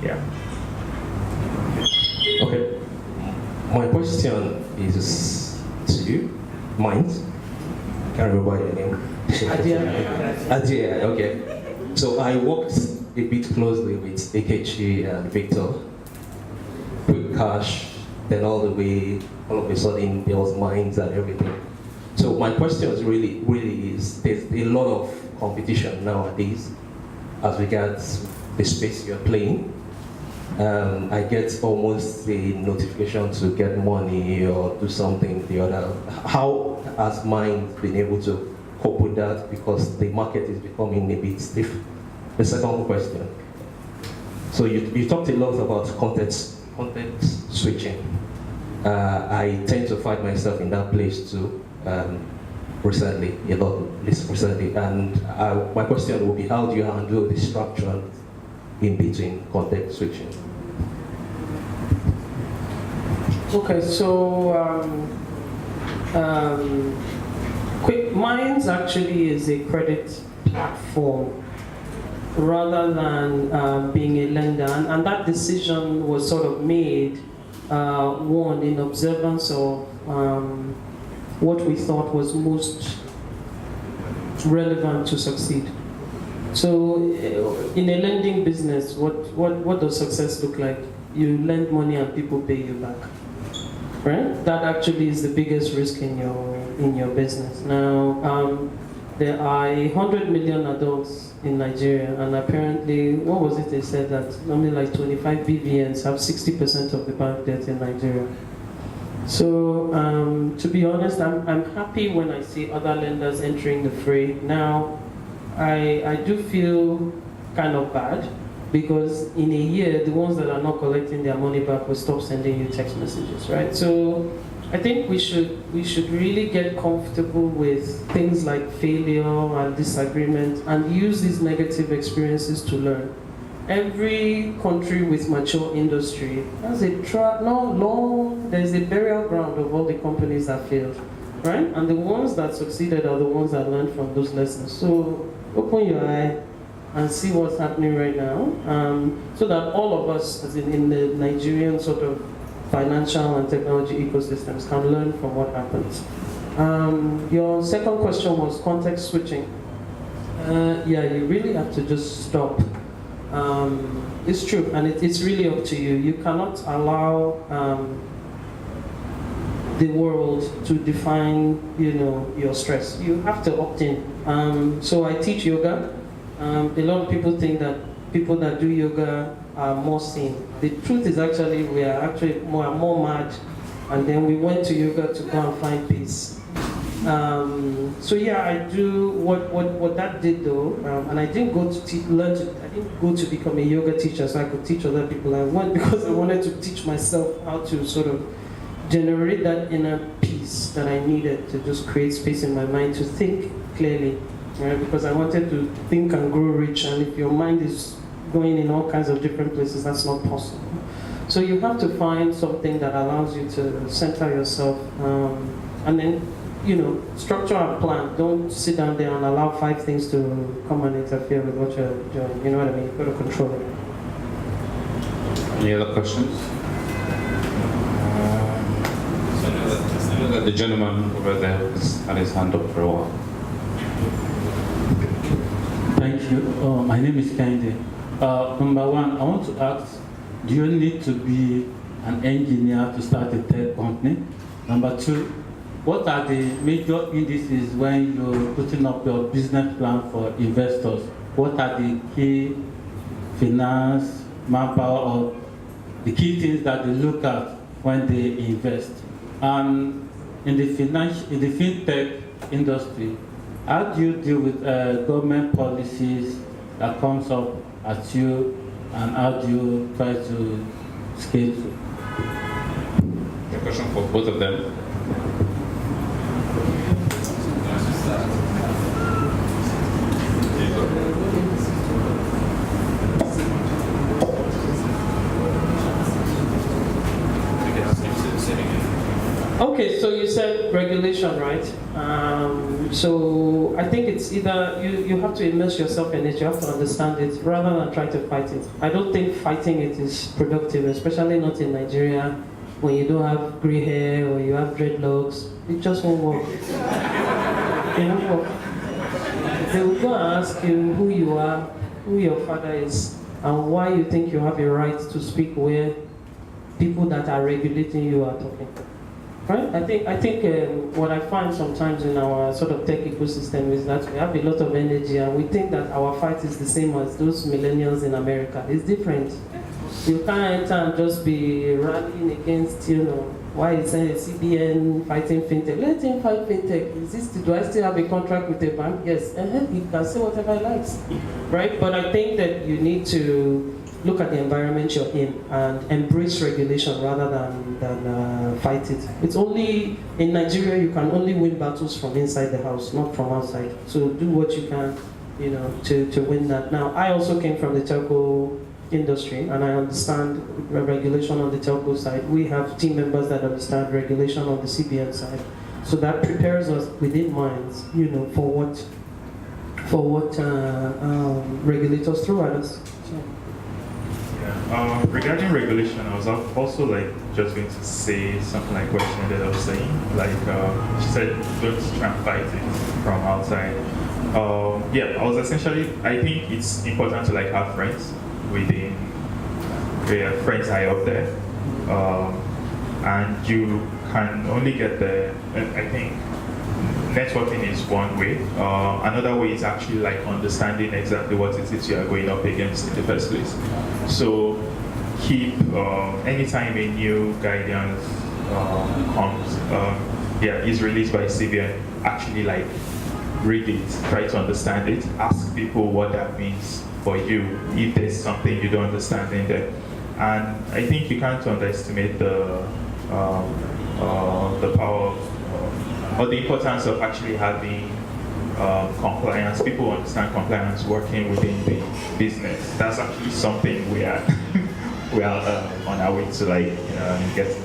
Yeah. Okay. My question is to you. Mine. Can't remember your name. Adia. Adia. Okay. So I worked a bit closely with Akechi and Victor. Quick cash. Then all of a sudden there was mines and everything. So my question is really is, there's a lot of competition nowadays as regards the space you're playing. I get almost a notification to get money or do something the other. How has Mind been able to cope with that, because the market is becoming a bit stiff? The second question. So you talked a lot about content switching. I tend to find myself in that place too, recently, and my question will be, how do you handle the structure in between content switching? Okay, so Quick Minds actually is a credit platform rather than being a lender, and that decision was sort of made one in observance of what we thought was most relevant to succeed. So in a lending business, what does success look like? You lend money and people pay you back, right? That actually is the biggest risk in your business. Now, there are 100 million adults in Nigeria, and apparently, what was it they said, that only like 25 BVNs have 60% of the bank debt in Nigeria. So, to be honest, I'm happy when I see other lenders entering the fray. Now, I do feel kind of bad, because in a year, the ones that are not collecting their money back will stop sending you text messages, right? So I think we should really get comfortable with things like failure and disagreement and use these negative experiences to learn. Every country with mature industry has there's a burial ground of all the companies that failed, right? And the ones that succeeded are the ones that learned from those lessons. So open your eye and see what's happening right now, so that all of us, as in the Nigerian sort of financial and technology ecosystems, can learn from what happens. Your second question was context switching. Yeah, you really have to just stop. It's true, and it's really up to you. You cannot allow the world to define, your stress. You have to opt in. So I teach yoga. A lot of people think that people that do yoga are more sane. The truth is actually we are actually more mad, and then we went to yoga to go and find peace. So yeah, I do what that did though, and I didn't go to I didn't go to become a yoga teacher so I could teach other people. I went because I wanted to teach myself how to sort of generate that inner peace that I needed to just create space in my mind to think clearly. Right? Because I wanted to think and grow rich, and if your mind is going in all kinds of different places, that's not possible. So you have to find something that allows you to center yourself, and then, structure a plan. Don't sit down there and allow 5 things to come and interfere with what you're doing. You know what I mean? You've got to control it. Any other questions? I know that the gentleman over there has had his hand up for a while. Thank you. My name is Kende. Number one, I want to ask, do you need to be an engineer to start a tech company? Number two, what are the major indices when you're putting up your business plan for investors? What are the key finance, manpower, or the key things that they look at when they invest? And in the fintech industry, how do you deal with government policies that comes up at you, and how do you try to scale to? A question for both of them. Okay, so you said regulation, right? So I think it's either you have to immerse yourself in it, you have to understand it, rather than try to fight it. I don't think fighting it is productive, especially not in Nigeria, when you don't have gray hair or you have dreadlocks. It just won't work. It won't work. They will go and ask you who you are, who your father is, and why you think you have a right to speak where people that are regulating you are talking. Right? I think what I find sometimes in our sort of tech ecosystem is that we have a lot of energy and we think that our fight is the same as those millennials in America. It's different. You can't enter and just be rallying against, why is CBN fighting fintech? Let him fight fintech. Do I still have a contract with the bank? Yes. He can say whatever he likes. Right? But I think that you need to look at the environment you're in and embrace regulation rather than fight it. It's only, in Nigeria, you can only win battles from inside the house, not from outside. So do what you can, to win that. Now, I also came from the telco industry and I understand regulation on the telco side. We have team members that understand regulation on the CBN side. So that prepares us within minds, for what regulators throw at us. So. Regarding regulation, I was also just going to say something like what she ended up saying. She said, don't try and fight it from outside. I think it's important to have friends within, friends high up there. And you can only get there, I think networking is one way. Another way is actually understanding exactly what it is you are going up against in the first place. So keep, anytime a new guidance comes, is released by CBN, actually read it, try to understand it, ask people what that means for you if there's something you don't understand in there. And I think you can't underestimate the power or the importance of actually having compliance. People understand compliance working within the business. That's actually something we are on our way to get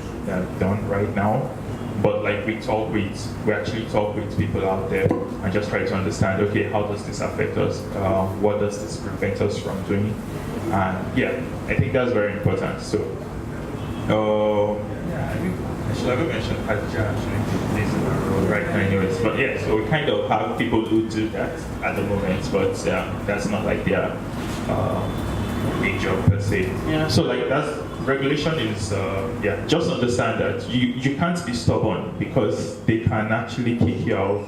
done right now. But we actually talk with people out there and just try to understand, okay, how does this affect us? What does this prevent us from doing? And I think that's very important. So I should have mentioned Adia actually plays a role right now anyways. But so we kind of have people who do that at the moment, but that's not their big job per se. Yeah. So that's regulation is just understand that you can't be stubborn because they can actually kick you out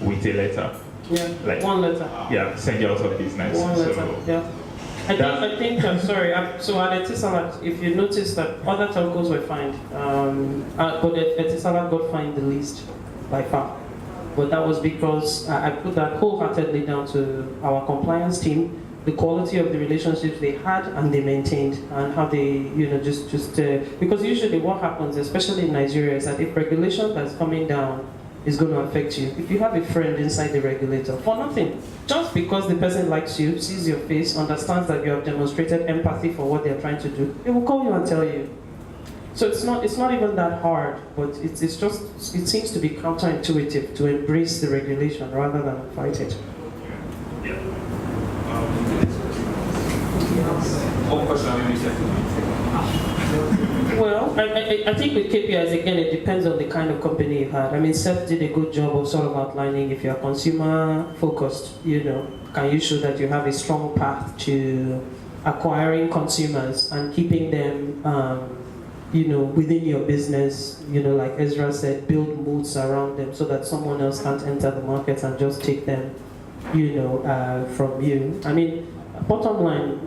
with a letter. Yeah. One letter. Yeah, send you out of business. One letter. I think I'm sorry. So at Etisalat, if you notice that other telcos were fined, but Etisalat got fined the least by far. But that was because I put that wholeheartedly down to our compliance team, the quality of the relationships they had and they maintained, and how they, because usually what happens, especially in Nigeria, is that if regulation that's coming down is going to affect you, if you have a friend inside the regulator, for nothing, just because the person likes you, sees your face, understands that you have demonstrated empathy for what they're trying to do, they will call you and tell you. So it's not even that hard, but it seems to be counterintuitive to embrace the regulation rather than fight it. Well, I think with KPIs, again, it depends on the kind of company you had. I mean, Seth did a good job of sort of outlining if you're consumer focused, can you show that you have a strong path to acquiring consumers and keeping them, within your business, like Ezra said, build moats around them so that someone else can't enter the market and just take them, from you. I mean, bottom line,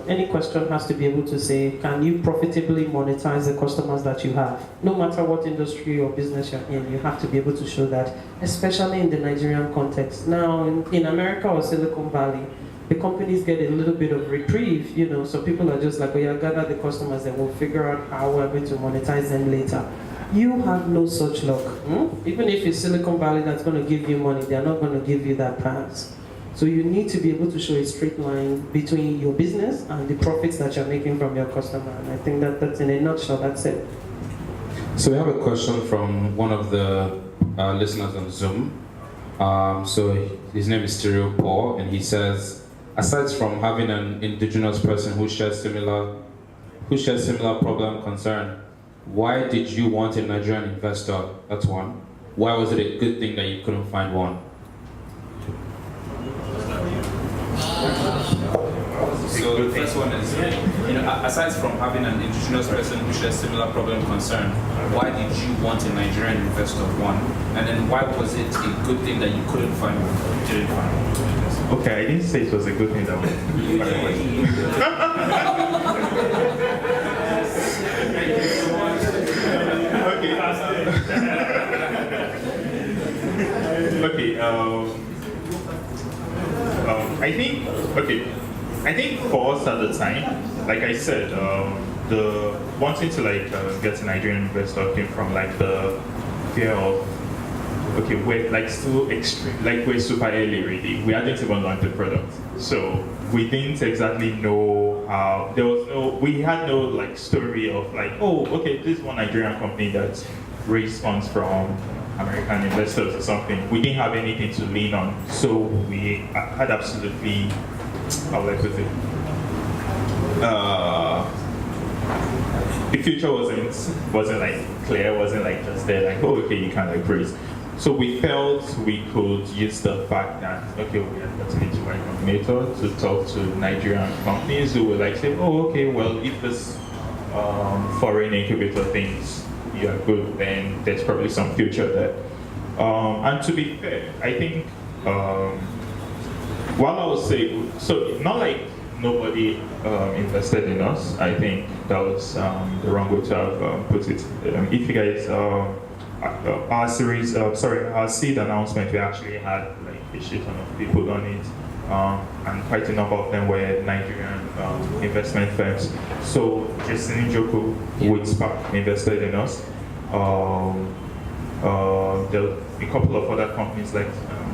any question has to be able to say, can you profitably monetize the customers that you have? No matter what industry or business you're in, you have to be able to show that, especially in the Nigerian context. Now, in America or Silicon Valley, the companies get a little bit of reprieve, so people are just like, oh yeah, gather the customers and we'll figure out how we're going to monetize them later. You have no such luck. Even if it's Silicon Valley that's going to give you money, they're not going to give you that pass. So you need to be able to show a straight line between your business and the profits that you're making from your customer. And I think that's in a nutshell, that's it. So we have a question from one of the listeners on Zoom. So his name is Stereo Paul, and he says, aside from having an indigenous person who shares similar problem concern, why did you want a Nigerian investor? That's one. Why was it a good thing that you couldn't find one? So the first one is, aside from having an indigenous person who shares similar problem concern, why did you want a Nigerian investor? One, and then why was it a good thing that you couldn't find one? You didn't find one. Okay, I didn't say it was a good thing that we I think for us at the time, like I said, the wanting to get a Nigerian investor came from the fear of we're still extreme, we're super early really. We hadn't even launched the product, so we didn't exactly know how. We had no story of this one Nigerian company that raised funds from American investors or something. We didn't have anything to lean on, so we had absolutely, how would I put it? The future wasn't clear, wasn't just there, you can raise. So we felt we could use the fact that we had gotten into Y Combinator to talk to Nigerian companies who would say, if this foreign incubator thinks you are good, then there's probably some future there. And to be fair, I think while I would say, so not nobody invested in us, I think that was the wrong way to have put it. If you guys, our seed announcement, we actually had a shit ton of people on it, and quite a number of them were Nigerian investment firms. So Jason Njoku with Spark invested in us. There were a couple of other companies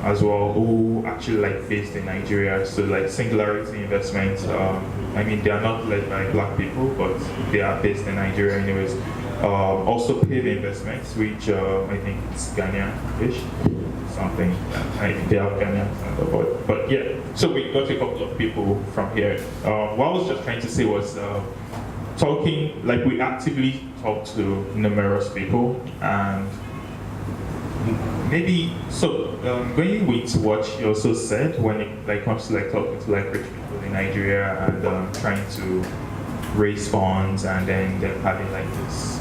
as well who actually based in Nigeria. So Singularity Investments. They are not led by black people, but they are based in Nigeria anyways. Also Pave Investments, which I think it's Ghanaian-ish, something. They have Ghanaian, but yeah. So we got a couple of people from here. What I was just trying to say was talking, we actively talk to numerous people, and maybe going with what you also said when it comes to talking to rich people in Nigeria and trying to raise funds, and then them having this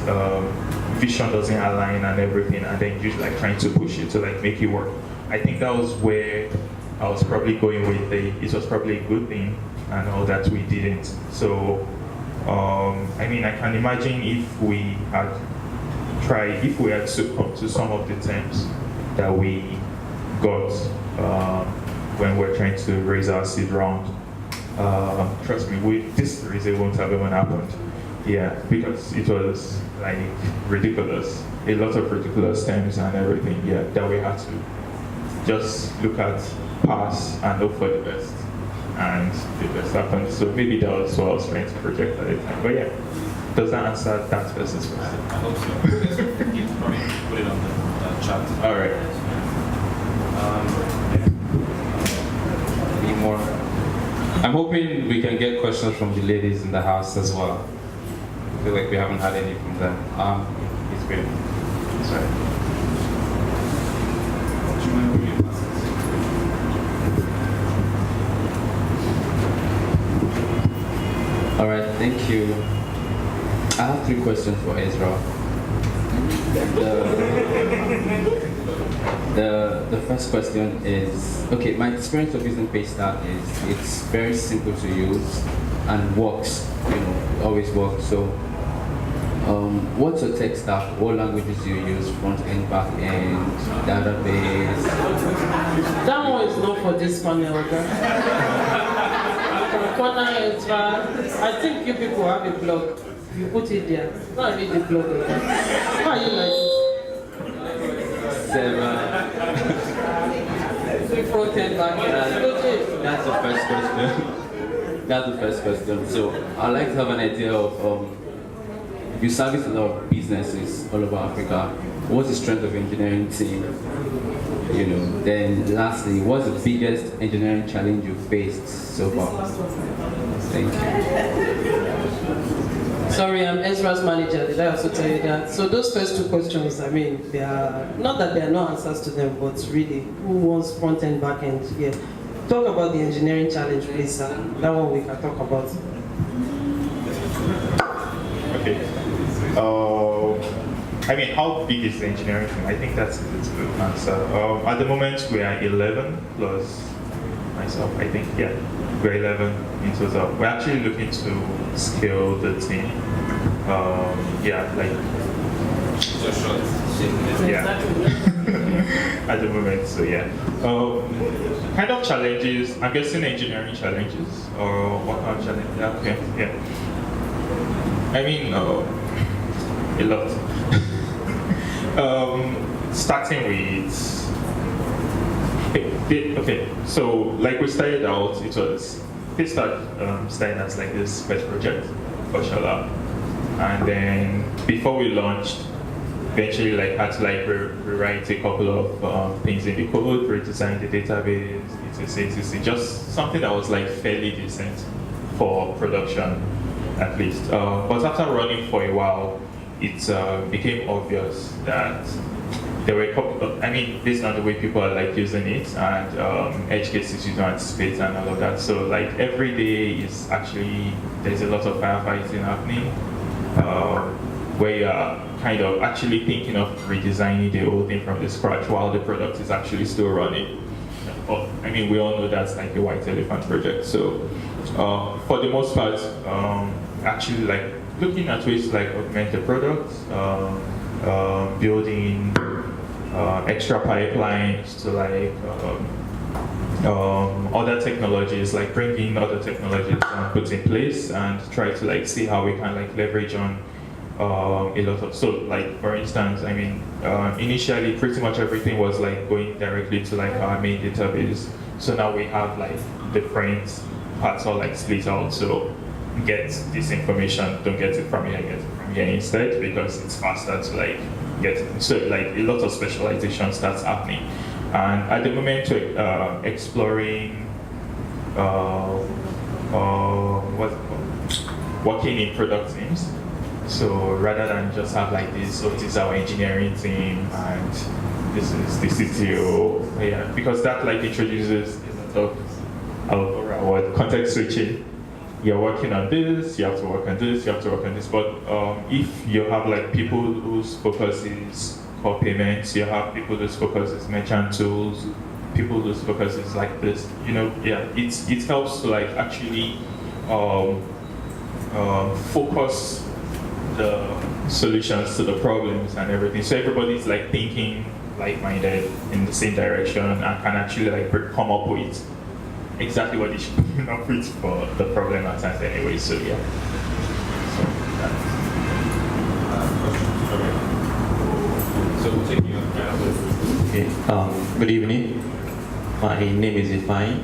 vision doesn't align and everything, and then just trying to push it to make it work. I think that was where I was probably going with it was probably a good thing and all that we didn't. So I can imagine if we had succumbed to some of the terms that we got when we're trying to raise our seed round. Trust me, this reason won't have even happened. Yeah, because it was ridiculous. A lot of ridiculous terms and everything, that we had to just look at, pass, and hope for the best. And the best happened. So maybe that was what I was trying to project at the time. But yeah, does that answer that person's question? I hope so. You can probably put it on the chat. All right. Any more? I'm hoping we can get questions from the ladies in the house as well. I feel like we haven't had any from them. It's great. Sorry. All right, thank you. I have 3 questions for Ezra. The first question is, okay, my experience of using Paystart is it's very simple to use and works, always works. So what's your tech stack? What languages do you use? Front end, back end, database? That one is not for this panel, okay? Ezra, I think you people have a blog. You put it there. Not read the blog. Okay? How are you like it? Front end, back end. That's the first question. That's the first question. So I'd like to have an idea of you service a lot of businesses all over Africa. What's the strength of engineering team? Then lastly, what's the biggest engineering challenge you've faced so far? Thank you. Sorry, I'm Ezra's manager. Did I also tell you that? So those first two questions, I mean, they are not that there are no answers to them, but really, who wants front end, back end? Yeah. Talk about the engineering challenge, please, sir. That one we can talk about. Okay. I mean, how big is the engineering team? I think that's a good answer. At the moment, we are 11 plus myself, I think. Yeah, we're 11 in total. We're actually looking to scale the team. Yeah, like. Just short. Yeah. At the moment, so yeah. Kind of challenges, I'm guessing engineering challenges, or what kind of challenge? Yeah, okay, yeah. I mean, a lot. Starting with, okay, so like we started out, it started as like this pet project for Shala. And then before we launched, eventually like had to like rewrite a couple of things in the code, redesign the database, etc. Just something that was like fairly decent for production, at least. But after running for a while, it became obvious that there were a couple of, I mean, based on the way people are like using it and edge cases you don't anticipate and all of that. So like every day is actually, there's a lot of firefighting happening where you are kind of actually thinking of redesigning the whole thing from the scratch while the product is actually still running. I mean, we all know that's like a white elephant project. So for the most part, actually like looking at ways to like augment the product, building extra pipelines to like other technologies, like bringing other technologies put in place and try to like see how we can like leverage on a lot of, so like for instance, I mean, initially pretty much everything was like going directly to like our main database. So now we have like different parts all like split out. So get this information, don't get it from here, get it from here instead, because it's faster to like get it. So like a lot of specialization starts happening. And at the moment we're exploring working in product teams. So rather than just have like this, so this is our engineering team and this is the CTO, yeah, because that like introduces a lot of context switching. You're working on this, you have to work on this, you have to work on this. But if you have like people whose focus is core payments, you have people whose focus is merchant tools, people whose focus is like this, you know, yeah, it helps to like actually focus the solutions to the problems and everything. So everybody's like thinking like-minded in the same direction and can actually like come up with exactly what they should come up with for the problem at times anyway. So yeah. So we'll take you. Okay. Good evening. My name is Ifeanyi.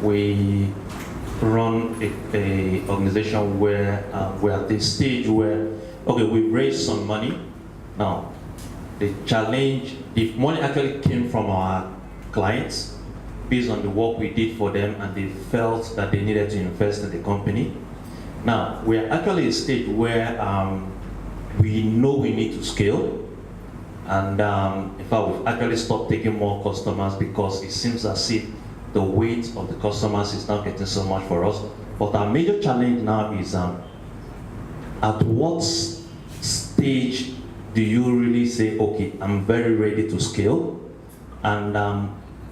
We run a organization where we're at this stage where, okay, we've raised some money. Now, the challenge, the money actually came from our clients based on the work we did for them, and they felt that they needed to invest in the company. Now, we're actually at a stage where we know we need to scale. And in fact, we've actually stopped taking more customers because it seems as if the weight of the customers is not getting so much for us. But our major challenge now is at what stage do you really say, okay, I'm very ready to scale? And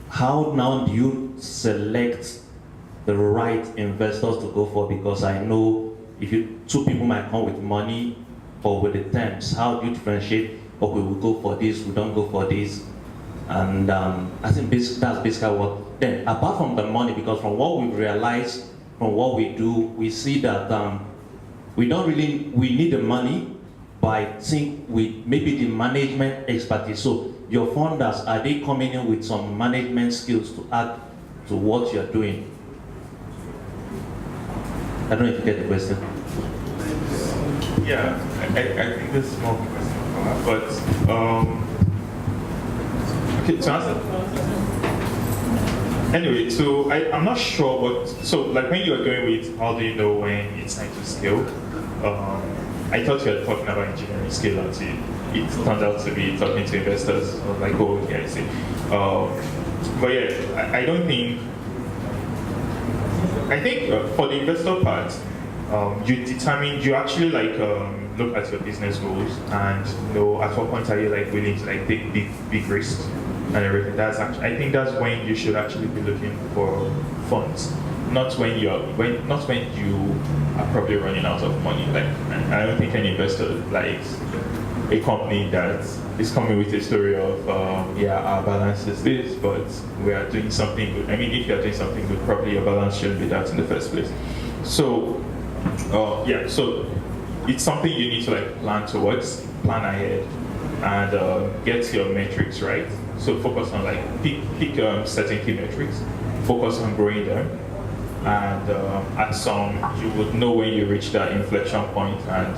how now do you select the right investors to go for? Because I know if two people might come with money or with the terms, how do you differentiate? Okay, we go for this, we don't go for this. And I think that's basically what. Then apart from the money, because from what we've realized, from what we do, we see that we need the money, but I think maybe the management expertise. So your funders, are they coming in with some management skills to add to what you're doing? I don't know if you get the question. Yeah, I think this is more question, but okay, to answer. Anyway, so I'm not sure what. So like when you are going with, how do you know when it's time to scale? I thought you were talking about engineering scale until it turned out to be talking to investors. I was like, oh, okay, I see. But yeah, I don't think. I think for the investor part, you actually like look at your business goals and know at what point are you like willing to like take big risks and everything. I think that's when you should actually be looking for funds, not when you are probably running out of money. Like, I don't think any investor likes a company that is coming with a story of our balance is this, but we are doing something good. I mean, if you are doing something good, probably your balance shouldn't be that in the first place. So so it's something you need to like plan towards, plan ahead, and get your metrics right. So focus on like pick certain key metrics, focus on growing them, and at some you would know when you reach that inflection point and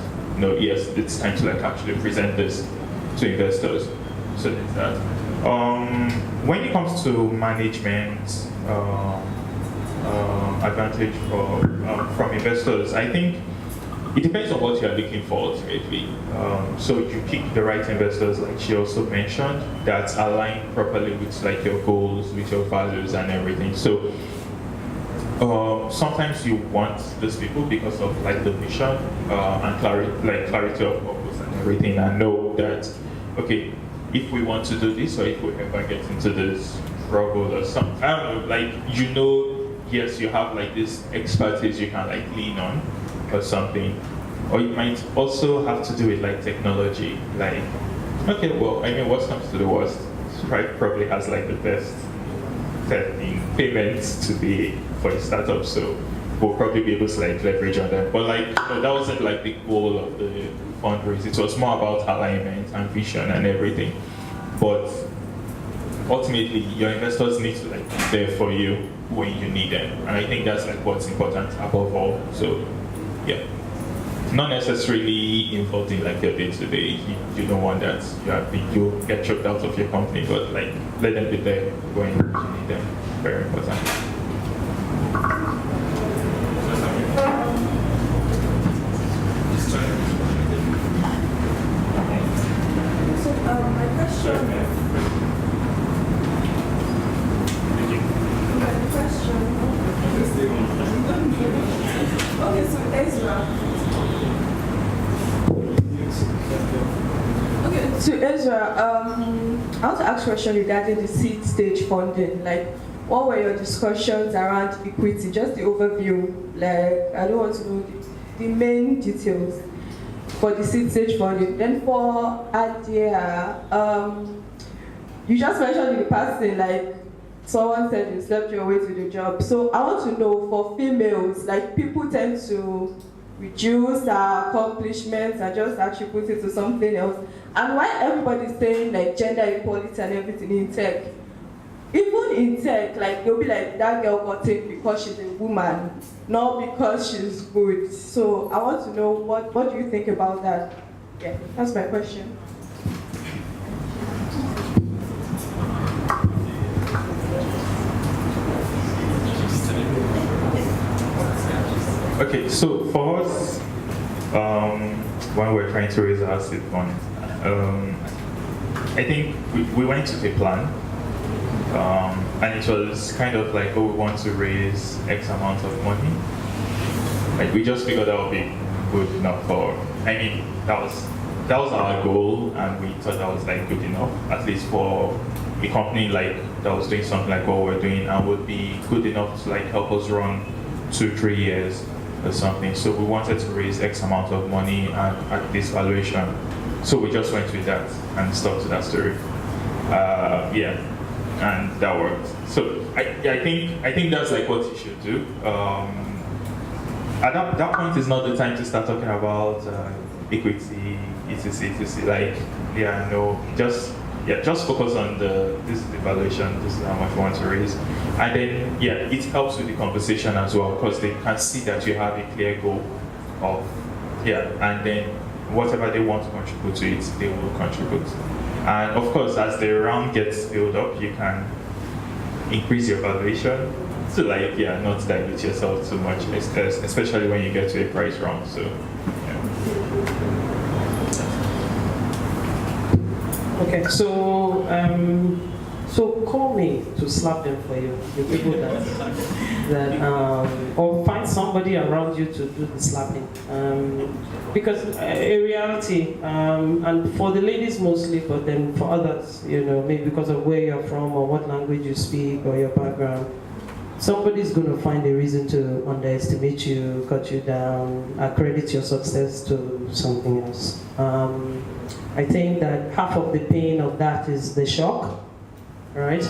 yes, it's time to like actually present this to investors. So there's that. When it comes to management advantage from investors, I think it depends on what you're looking for ultimately. So you pick the right investors, like she also mentioned, that align properly with like your goals, with your values and everything. So sometimes you want these people because of like the mission and clarity of purpose and everything, and know that okay, if we want to do this or if we ever get into this struggle or something, I don't know, like yes, you have like this expertise you can like lean on or something, or it might also have to do with like technology. Like, okay, well, I mean, worst comes to the worst, Stripe probably has like the best in payments to be for a startup, so we'll probably be able to like leverage on that. But like, that wasn't like the goal of the fundraise. It was more about alignment and vision and everything. But ultimately, your investors need to like be there for you when you need them, and I think that's like what's important above all. So, yeah, not necessarily involved in like your day-to-day. You don't want that. You get choked out of your company, but like let them be there when you need them. Very important. So my question. Okay, so Ezra. Okay, so Ezra, I want to ask a question regarding the seed stage funding. Like, what were your discussions around equity? Just the overview. Like, I don't want to know the main details for the seed stage funding. Then for Adia, you just mentioned in the passing, like, someone said you slept your way to the job. So I want to know, for females, like, people tend to reduce our accomplishments and just attribute it to something else. And why everybody's saying like gender equality and everything in tech, even in tech, like they'll be like, that girl got it because she's a woman, not because she's good. So I want to know, what do you think about that? Yeah, that's my question. Okay, so for us, when we're trying to raise our seed fund, I think we went to the plan, and it was kind of like, oh, we want to raise X amount of money. Like, we just figured that would be good enough for, I mean, that was that was our goal, and we thought that was like good enough, at least for a company like that was doing something like what we're doing, and would be good enough to like help us run 2-3 years or something. So we wanted to raise X amount of money at this valuation. So we just went with that and stuck to that story. Yeah, and that worked. So I think that's like what you should do. At that point is not the time to start talking about equity, etc. Like, yeah, no, just focus on this is the valuation, this is how much you want to raise, and then yeah, it helps with the conversation as well because they can see that you have a clear goal of and then whatever they want to contribute to it, they will contribute. And of course, as the round gets filled up, you can increase your valuation to like not dilute yourself too much, especially when you get to a price round. So Okay, so call me to slap them for you, the people that or find somebody around you to do the slapping, because in reality, and for the ladies mostly, but then for others, maybe because of where you're from or what language you speak or your background, somebody's going to find a reason to underestimate you, cut you down, accredit your success to something else. I think that half of the pain of that is the shock, right?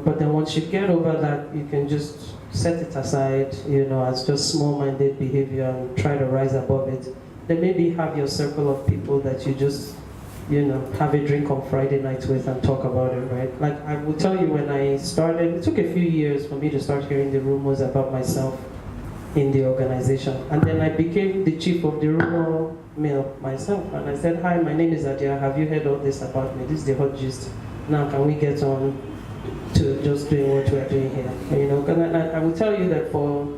But then once you get over that, you can just set it aside, as just small-minded behavior and try to rise above it. Then maybe have your circle of people that you just, have a drink on Friday night with and talk about it, right? Like I will tell you, when I started, it took a few years for me to start hearing the rumors about myself in the organization. And then I became the chief of the rumor mill myself. And I said, hi, my name is Adia. Have you heard all this about me? This is the hot gist. Now can we get on to just doing what we're doing here? And I will tell you that for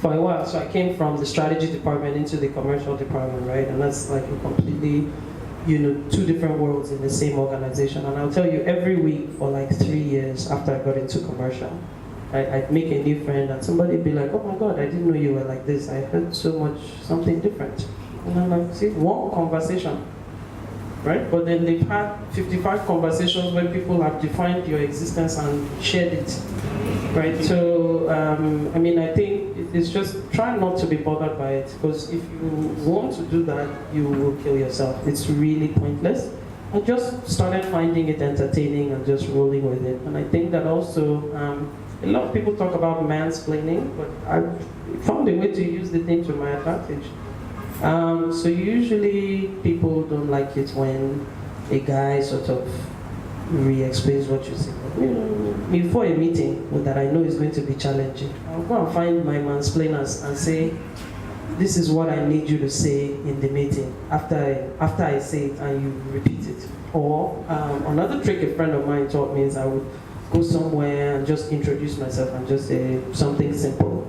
a while, so I came from the strategy department into the commercial department, right? And that's like a completely, two different worlds in the same organization. And I'll tell you, every week for like 3 years after I got into commercial, I'd make a new friend and somebody would be like, oh my God, I didn't know you were like this. I heard so much, something different. And I'm like, see, one conversation, right? But then they've had 55 conversations where people have defined your existence and shared it, right? So, I think it's just try not to be bothered by it, because if you want to do that, you will kill yourself. It's really pointless. I just started finding it entertaining and just rolling with it. And I think that also, a lot of people talk about mansplaining, but I found a way to use the thing to my advantage. So usually people don't like it when a guy sort of re-explains what you say. Before a meeting that I know is going to be challenging, I'll go and find my mansplainers and say, this is what I need you to say in the meeting after I say it and you repeat it. Or another trick a friend of mine taught me is I would go somewhere and just introduce myself and just say something simple.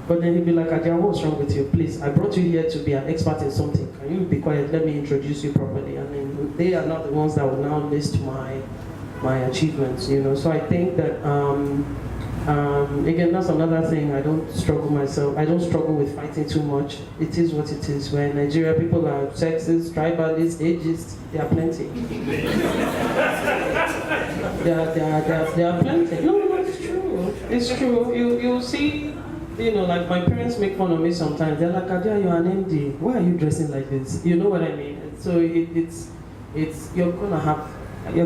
But then he'd be like, Adia, what's wrong with you? Please, I brought you here to be an expert in something. Can you be quiet? Let me introduce you properly. And then they are not the ones that will now list my achievements, So I think that, again, that's another thing. I don't struggle with fighting too much. It is what it is. Where in Nigeria, people are sexist, tribalists, ageist. There are plenty. There are plenty. No, it's true. It's true. You'll see. Like my parents make fun of me sometimes. They're like, Adia, you're an MD. Why are you dressing like this? You know what I mean? And so you're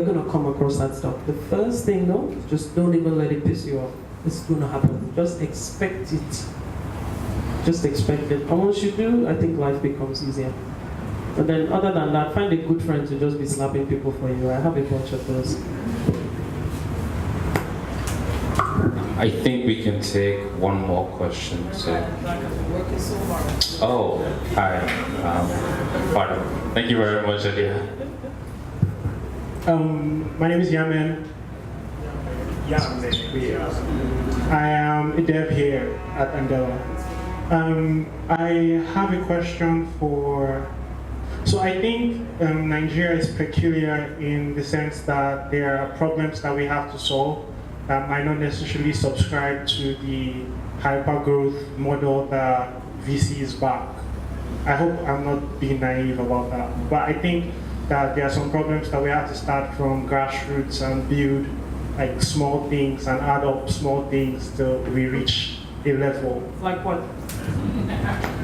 gonna come across that stuff. The first thing, just don't even let it piss you off. It's gonna happen. Just expect it. Just expect it. And once you do, I think life becomes easier. But then other than that, find a good friend to just be slapping people for you. I have a bunch of those. I think we can take one more question. Oh, hi. Pardon. Thank you very much, Adia. My name is Yaman. I am a dev here at Andela. I have a question so I think Nigeria is peculiar in the sense that there are problems that we have to solve that might not necessarily subscribe to the hyper-growth model that VCs back. I hope I'm not being naive about that. But I think that there are some problems that we have to start from grassroots and build like small things and add up small things till we reach a level. Like what?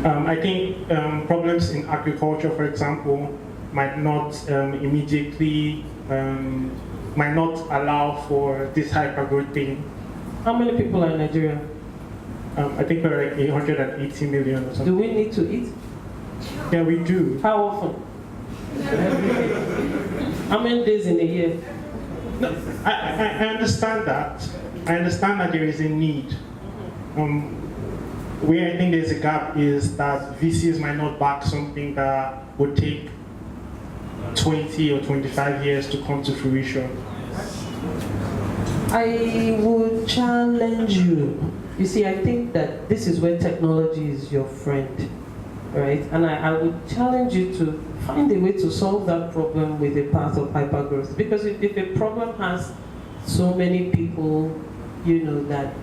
I think problems in agriculture, for example, might not immediately, might not allow for this hypergrowth thing. How many people are in Nigeria? I think we're like 880 million or something. Do we need to eat? Yeah, we do. How often? How many days in a year? No, I understand that. I understand that there is a need. Where I think there's a gap is that VCs might not back something that would take 20 or 25 years to come to fruition. I would challenge you. You see, I think that this is where technology is your friend, right? And I would challenge you to find a way to solve that problem with a path of hypergrowth. Because if a problem has so many people, that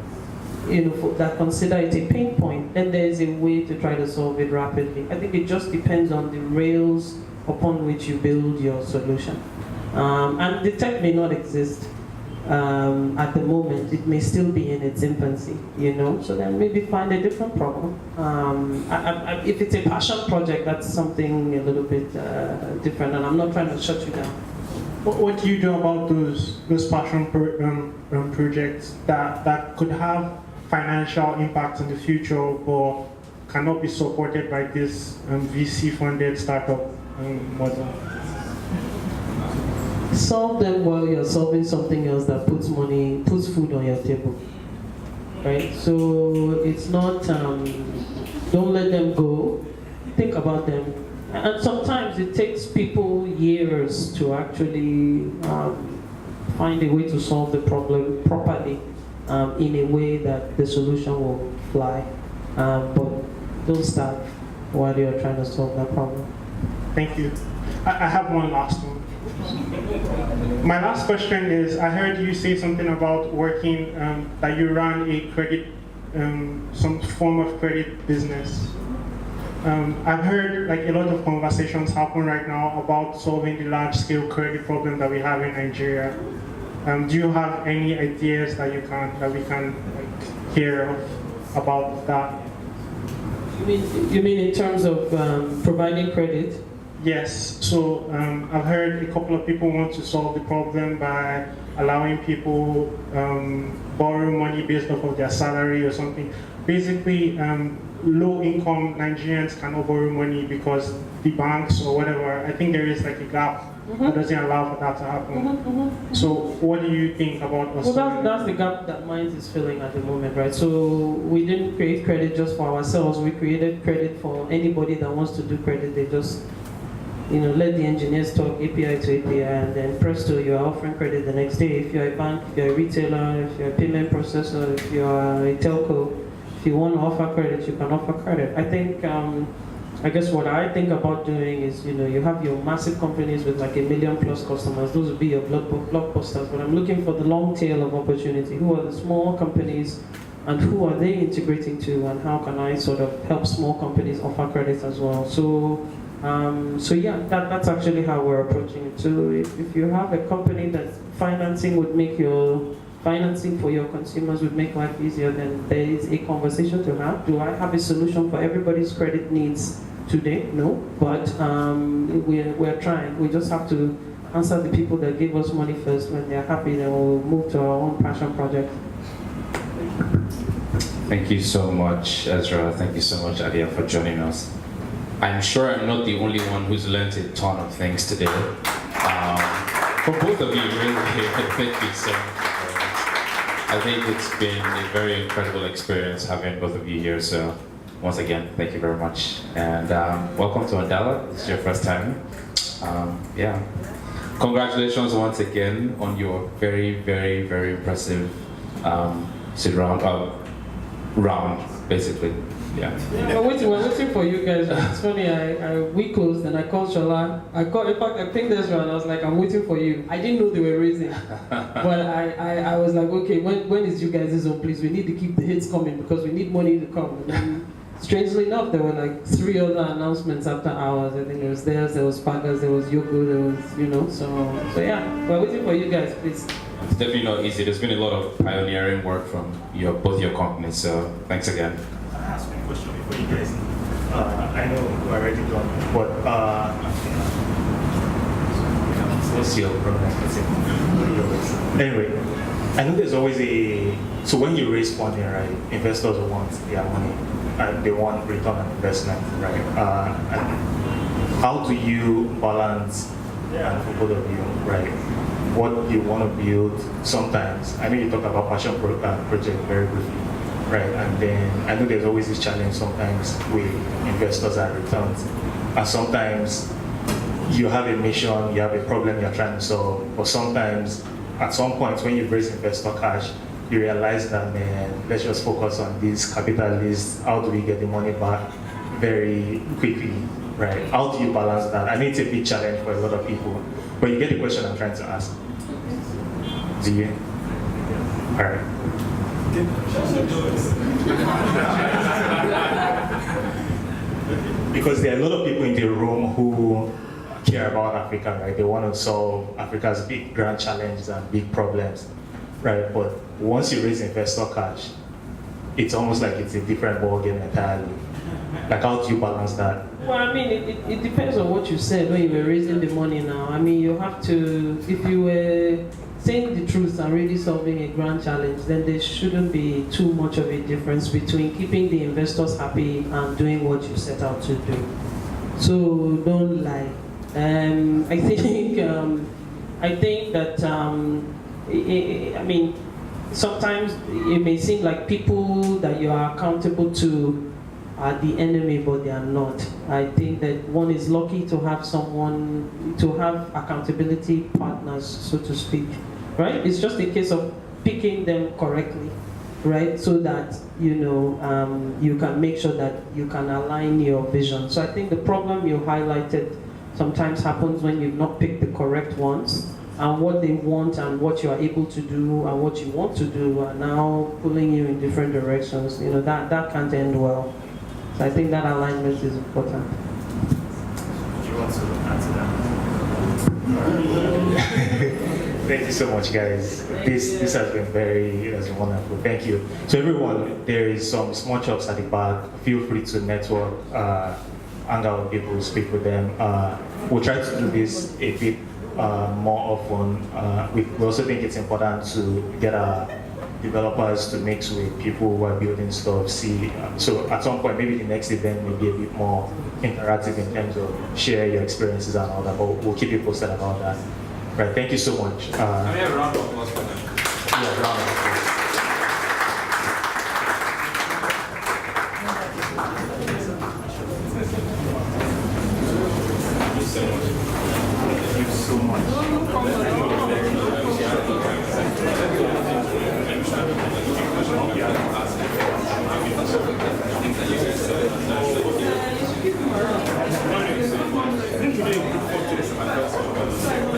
consider it a pain point, then there is a way to try to solve it rapidly. I think it just depends on the rails upon which you build your solution. And the tech may not exist at the moment. It may still be in its infancy, so then maybe find a different problem. If it's a passion project, that's something a little bit different, and I'm not trying to shut you down. What do you do about those passion projects that could have financial impact in the future, but cannot be supported by this VC-funded startup model? Solve them while you're solving something else that puts food on your table, right? So it's not, don't let them go, think about them. And sometimes it takes people years to actually find a way to solve the problem properly in a way that the solution will fly. But don't start while you're trying to solve that problem. Thank you. I have one last one. My last question is, I heard you say something about working, that you run a credit, some form of credit business. I've heard like a lot of conversations happen right now about solving the large-scale credit problem that we have in Nigeria. Do you have any ideas that we can like, hear of about that? You mean in terms of providing credit? Yes. So I've heard a couple of people want to solve the problem by allowing people borrow money based off of their salary or something. Basically, low-income Nigerians cannot borrow money because the banks or whatever, I think there is like a gap that doesn't allow for that to happen. So what do you think about us? Well, that's the gap that Minds is filling at the moment, right? So we didn't create credit just for ourselves. We created credit for anybody that wants to do credit. They just let the engineers talk API to API, and then presto, you are offering credit the next day. If you're a bank, if you're a retailer, if you're a payment processor, if you are a telco, if you want to offer credit, you can offer credit. I think, I guess what I think about doing is, you have your massive companies with like 1 million plus customers. Those would be your blockbusters. But I'm looking for the long tail of opportunity. Who are the small companies, and who are they integrating to, and how can I sort of help small companies offer credit as well? So yeah, that's actually how we're approaching it. So if you have a company that financing for your consumers would make life easier, then there is a conversation to have. Do I have a solution for everybody's credit needs today? No, but we're trying. We just have to answer the people that give us money first. When they're happy, then we'll move to our own passion project. Thank you so much, Ezra. Thank you so much, Adia, for joining us. I'm sure I'm not the only one who's learned a ton of things today. For both of you, really, thank you so much. I think it's been a very incredible experience having both of you here. So once again, thank you very much. And welcome to Andela. It's your first time. Yeah. Congratulations once again on your very, very, very impressive sit round, basically. Yeah. We're waiting for you guys. It's funny, we closed and I called Shola. In fact, I pinged Ezra and I was like, I'm waiting for you. I didn't know they were raising. But I was like, okay, when is you guys' on, please? We need to keep the hits coming because we need money to come. And then strangely enough, there were like 3 other announcements after hours. I think there was theirs, there was Packers, there was Yoko, there was, so yeah, we're waiting for you guys, please. It's definitely not easy. There's been a lot of pioneering work from both your companies, so thanks again. I ask one question before you guys. I know we're already done, but what's your problem? Anyway, I know there's always so when you raise funding, right, investors want their money and they want return on investment, right? And how do you balance, for both of you, right, what you want to build sometimes? I know you talk about passion project very briefly, right? And then I know there's always this challenge sometimes with investors and returns. And sometimes you have a mission, you have a problem you're trying to solve, but sometimes at some point when you raise investor cash, you realize that, man, let's just focus on this capitalist, how do we get the money back very quickly, right? How do you balance that? I know it's a big challenge for a lot of people, but you get the question I'm trying to ask. Do you? All right. Because there are a lot of people in the room who care about Africa, right? They want to solve Africa's big grand challenges and big problems, right? But once you raise investor cash, it's almost like it's a different ballgame entirely. Like, how do you balance that? Well, I mean, it depends on what you said when you were raising the money now. I mean, you have to, if you were saying the truth and really solving a grand challenge, then there shouldn't be too much of a difference between keeping the investors happy and doing what you set out to do. So don't lie. I think that, I mean, sometimes it may seem like people that you are accountable to are the enemy, but they are not. I think that one is lucky to have someone, to have accountability partners, so to speak, right? It's just a case of picking them correctly, right? So that, you can make sure that you can align your vision. So I think the problem you highlighted sometimes happens when you've not picked the correct ones, and what they want and what you are able to do and what you want to do are now pulling you in different directions. That can't end well. So I think that alignment is important. Do you want to answer that? Thank you so much, guys. This has been wonderful. Thank you. So everyone, there is some small chops at the back. Feel free to network, hang out with people, speak with them. We'll try to do this a bit more often. We also think it's important to get our developers to mix with people who are building stuff. So at some point, maybe the next event may be a bit more interactive in terms of share your experiences and all that, but we'll keep you posted about that. Right, thank you so much. Can we have a round of applause for them? Yeah, round of applause. Thank you so much. Thank you.